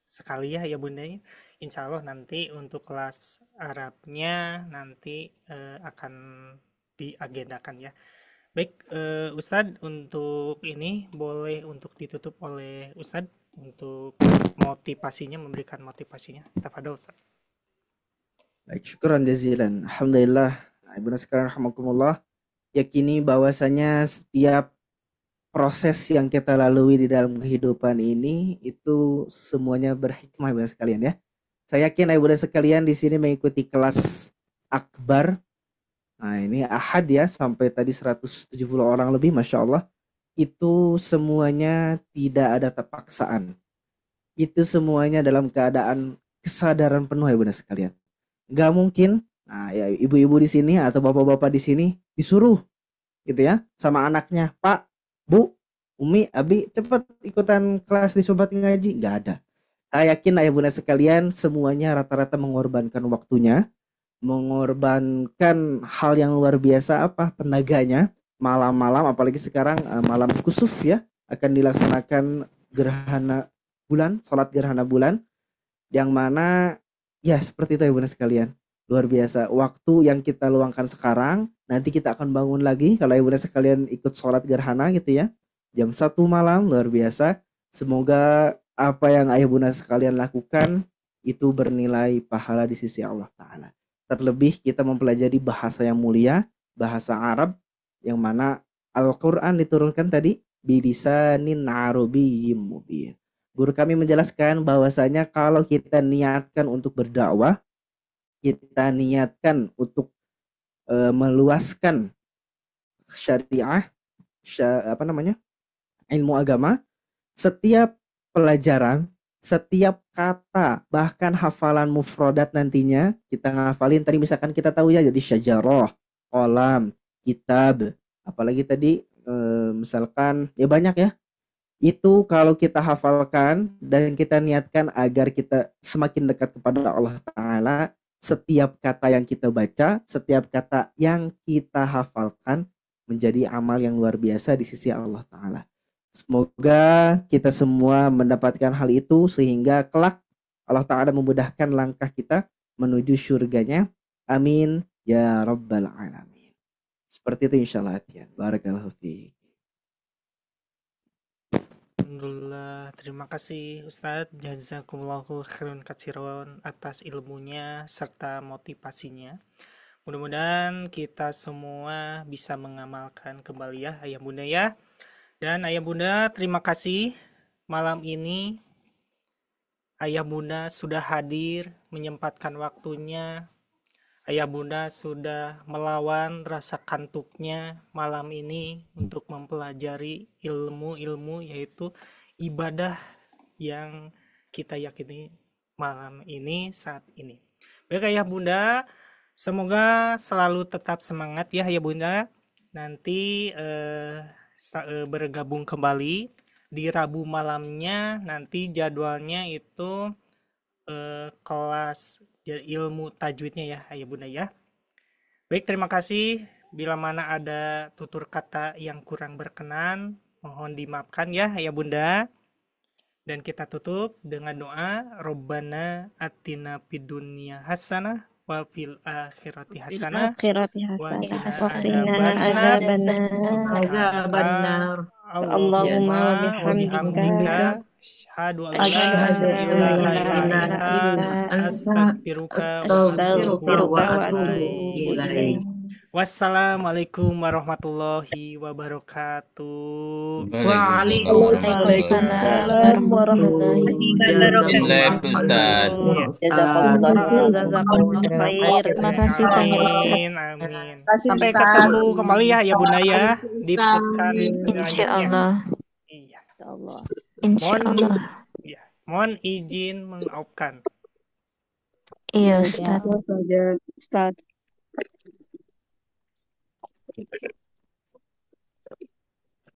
sekali ya ayah bundanya. Insya Allah nanti untuk kelas Arabnya nanti akan diagendakan ya. Baik, Ustadz, untuk ini boleh untuk ditutup oleh Ustadz untuk motivasinya, memberikan motivasinya. Tafadhol Ustadz. Baik, syukran jazilan. Alhamdulillah. Ibu sekalian rahimakumullah, yakini bahwasanya setiap proses yang kita lalui di dalam kehidupan ini itu semuanya berhikmah Ibu sekalian ya. Saya yakin Ibu sekalian di sini mengikuti kelas akbar. Nah, ini Ahad ya, sampai tadi 170 orang lebih, Masya Allah. Itu semuanya tidak ada terpaksaan. Itu semuanya dalam keadaan kesadaran penuh Ibu sekalian. Gak mungkin, nah ya ibu-ibu di sini atau bapak-bapak di sini disuruh gitu ya sama anaknya, Pak, Bu, Umi, Abi, cepat ikutan kelas di Sobat Ngaji. Gak ada. Saya yakin ayah bunda sekalian semuanya rata-rata mengorbankan waktunya, mengorbankan hal yang luar biasa apa tenaganya, malam-malam apalagi sekarang malam kusuf ya, akan dilaksanakan gerhana bulan, sholat gerhana bulan, yang mana ya seperti itu ya bunda sekalian, luar biasa waktu yang kita luangkan sekarang, nanti kita akan bangun lagi kalau ya bunda sekalian ikut sholat gerhana gitu ya, jam 1 malam, luar biasa. Semoga apa yang ayah bunda sekalian lakukan itu bernilai pahala di sisi Allah Ta'ala. Terlebih kita mempelajari bahasa yang mulia, bahasa Arab, yang mana Al-Quran diturunkan tadi bilisanin arabiyyin mubin. Guru kami menjelaskan bahwasanya kalau kita niatkan untuk berdakwah, kita niatkan untuk meluaskan syariah, ilmu agama, setiap pelajaran, setiap kata, bahkan hafalan mufrodat nantinya kita ngafalin. Tadi misalkan kita tahu ya, jadi syajarah, kolam, kitab, apalagi tadi misalkan ya banyak ya. Itu kalau kita hafalkan dan kita niatkan agar kita semakin dekat kepada Allah Ta'ala, setiap kata yang kita baca, setiap kata yang kita hafalkan menjadi amal yang luar biasa di sisi Allah Ta'ala. Semoga kita semua mendapatkan hal itu sehingga kelak Allah Ta'ala memudahkan langkah kita menuju surganya. Amin ya Rabbal Alamin. Seperti itu insyaAllah. Barakallahu fiik. Alhamdulillah, terima kasih Ustadz. Jazakumullahu khairan katsiron atas ilmunya serta motivasinya. Mudah-mudahan kita semua bisa mengamalkan kembali ya ayah bunda ya. Dan ayah bunda terima kasih malam ini ayah bunda sudah hadir menyempatkan waktunya. Ayah bunda sudah melawan rasa kantuknya malam ini untuk mempelajari ilmu-ilmu yaitu ibadah yang kita yakini malam ini saat ini. Baik ayah bunda, semoga selalu tetap semangat ya ayah bunda. Nanti bergabung kembali di Rabu malamnya, nanti jadwalnya itu kelas ilmu tajwidnya ya ayah bunda ya. Baik, terima kasih. Bila mana ada tutur kata yang kurang berkenan, mohon dimaafkan ya ayah bunda. Dan kita tutup dengan doa Rabbana atina fid dunya hasanah wa fil akhirati Fil hasanah akhirati wa hasanah qina wa qina adzabannar. adzabannar. Subhanaka benar. Allahumma wa Allahumma wa bihamdika bihamdika asyhadu an asyhadu la an la ilaha illa ilaha anta illa anta astaghfiruka wa Astaghfiruka atubu wa astaghfiruka wa atubu ilaik. atubu ilaik. ilaik. Wassalamualaikum warahmatullahi wabarakatuh. Waalaikumsalam warahmatullahi Bismillah, wabarakatuh. Ustaz. Jazakallah khairan. Jazakallah khair. Terima kasih banyak Ustaz. Amin, amin. Sampai ketemu kembali ya Bunda ya di pekan Insya selanjutnya. Allah. Iya. Allah. Insya Mohon Allah. ya, mohon izin memaafkan. Iya Ustaz. Ustaz.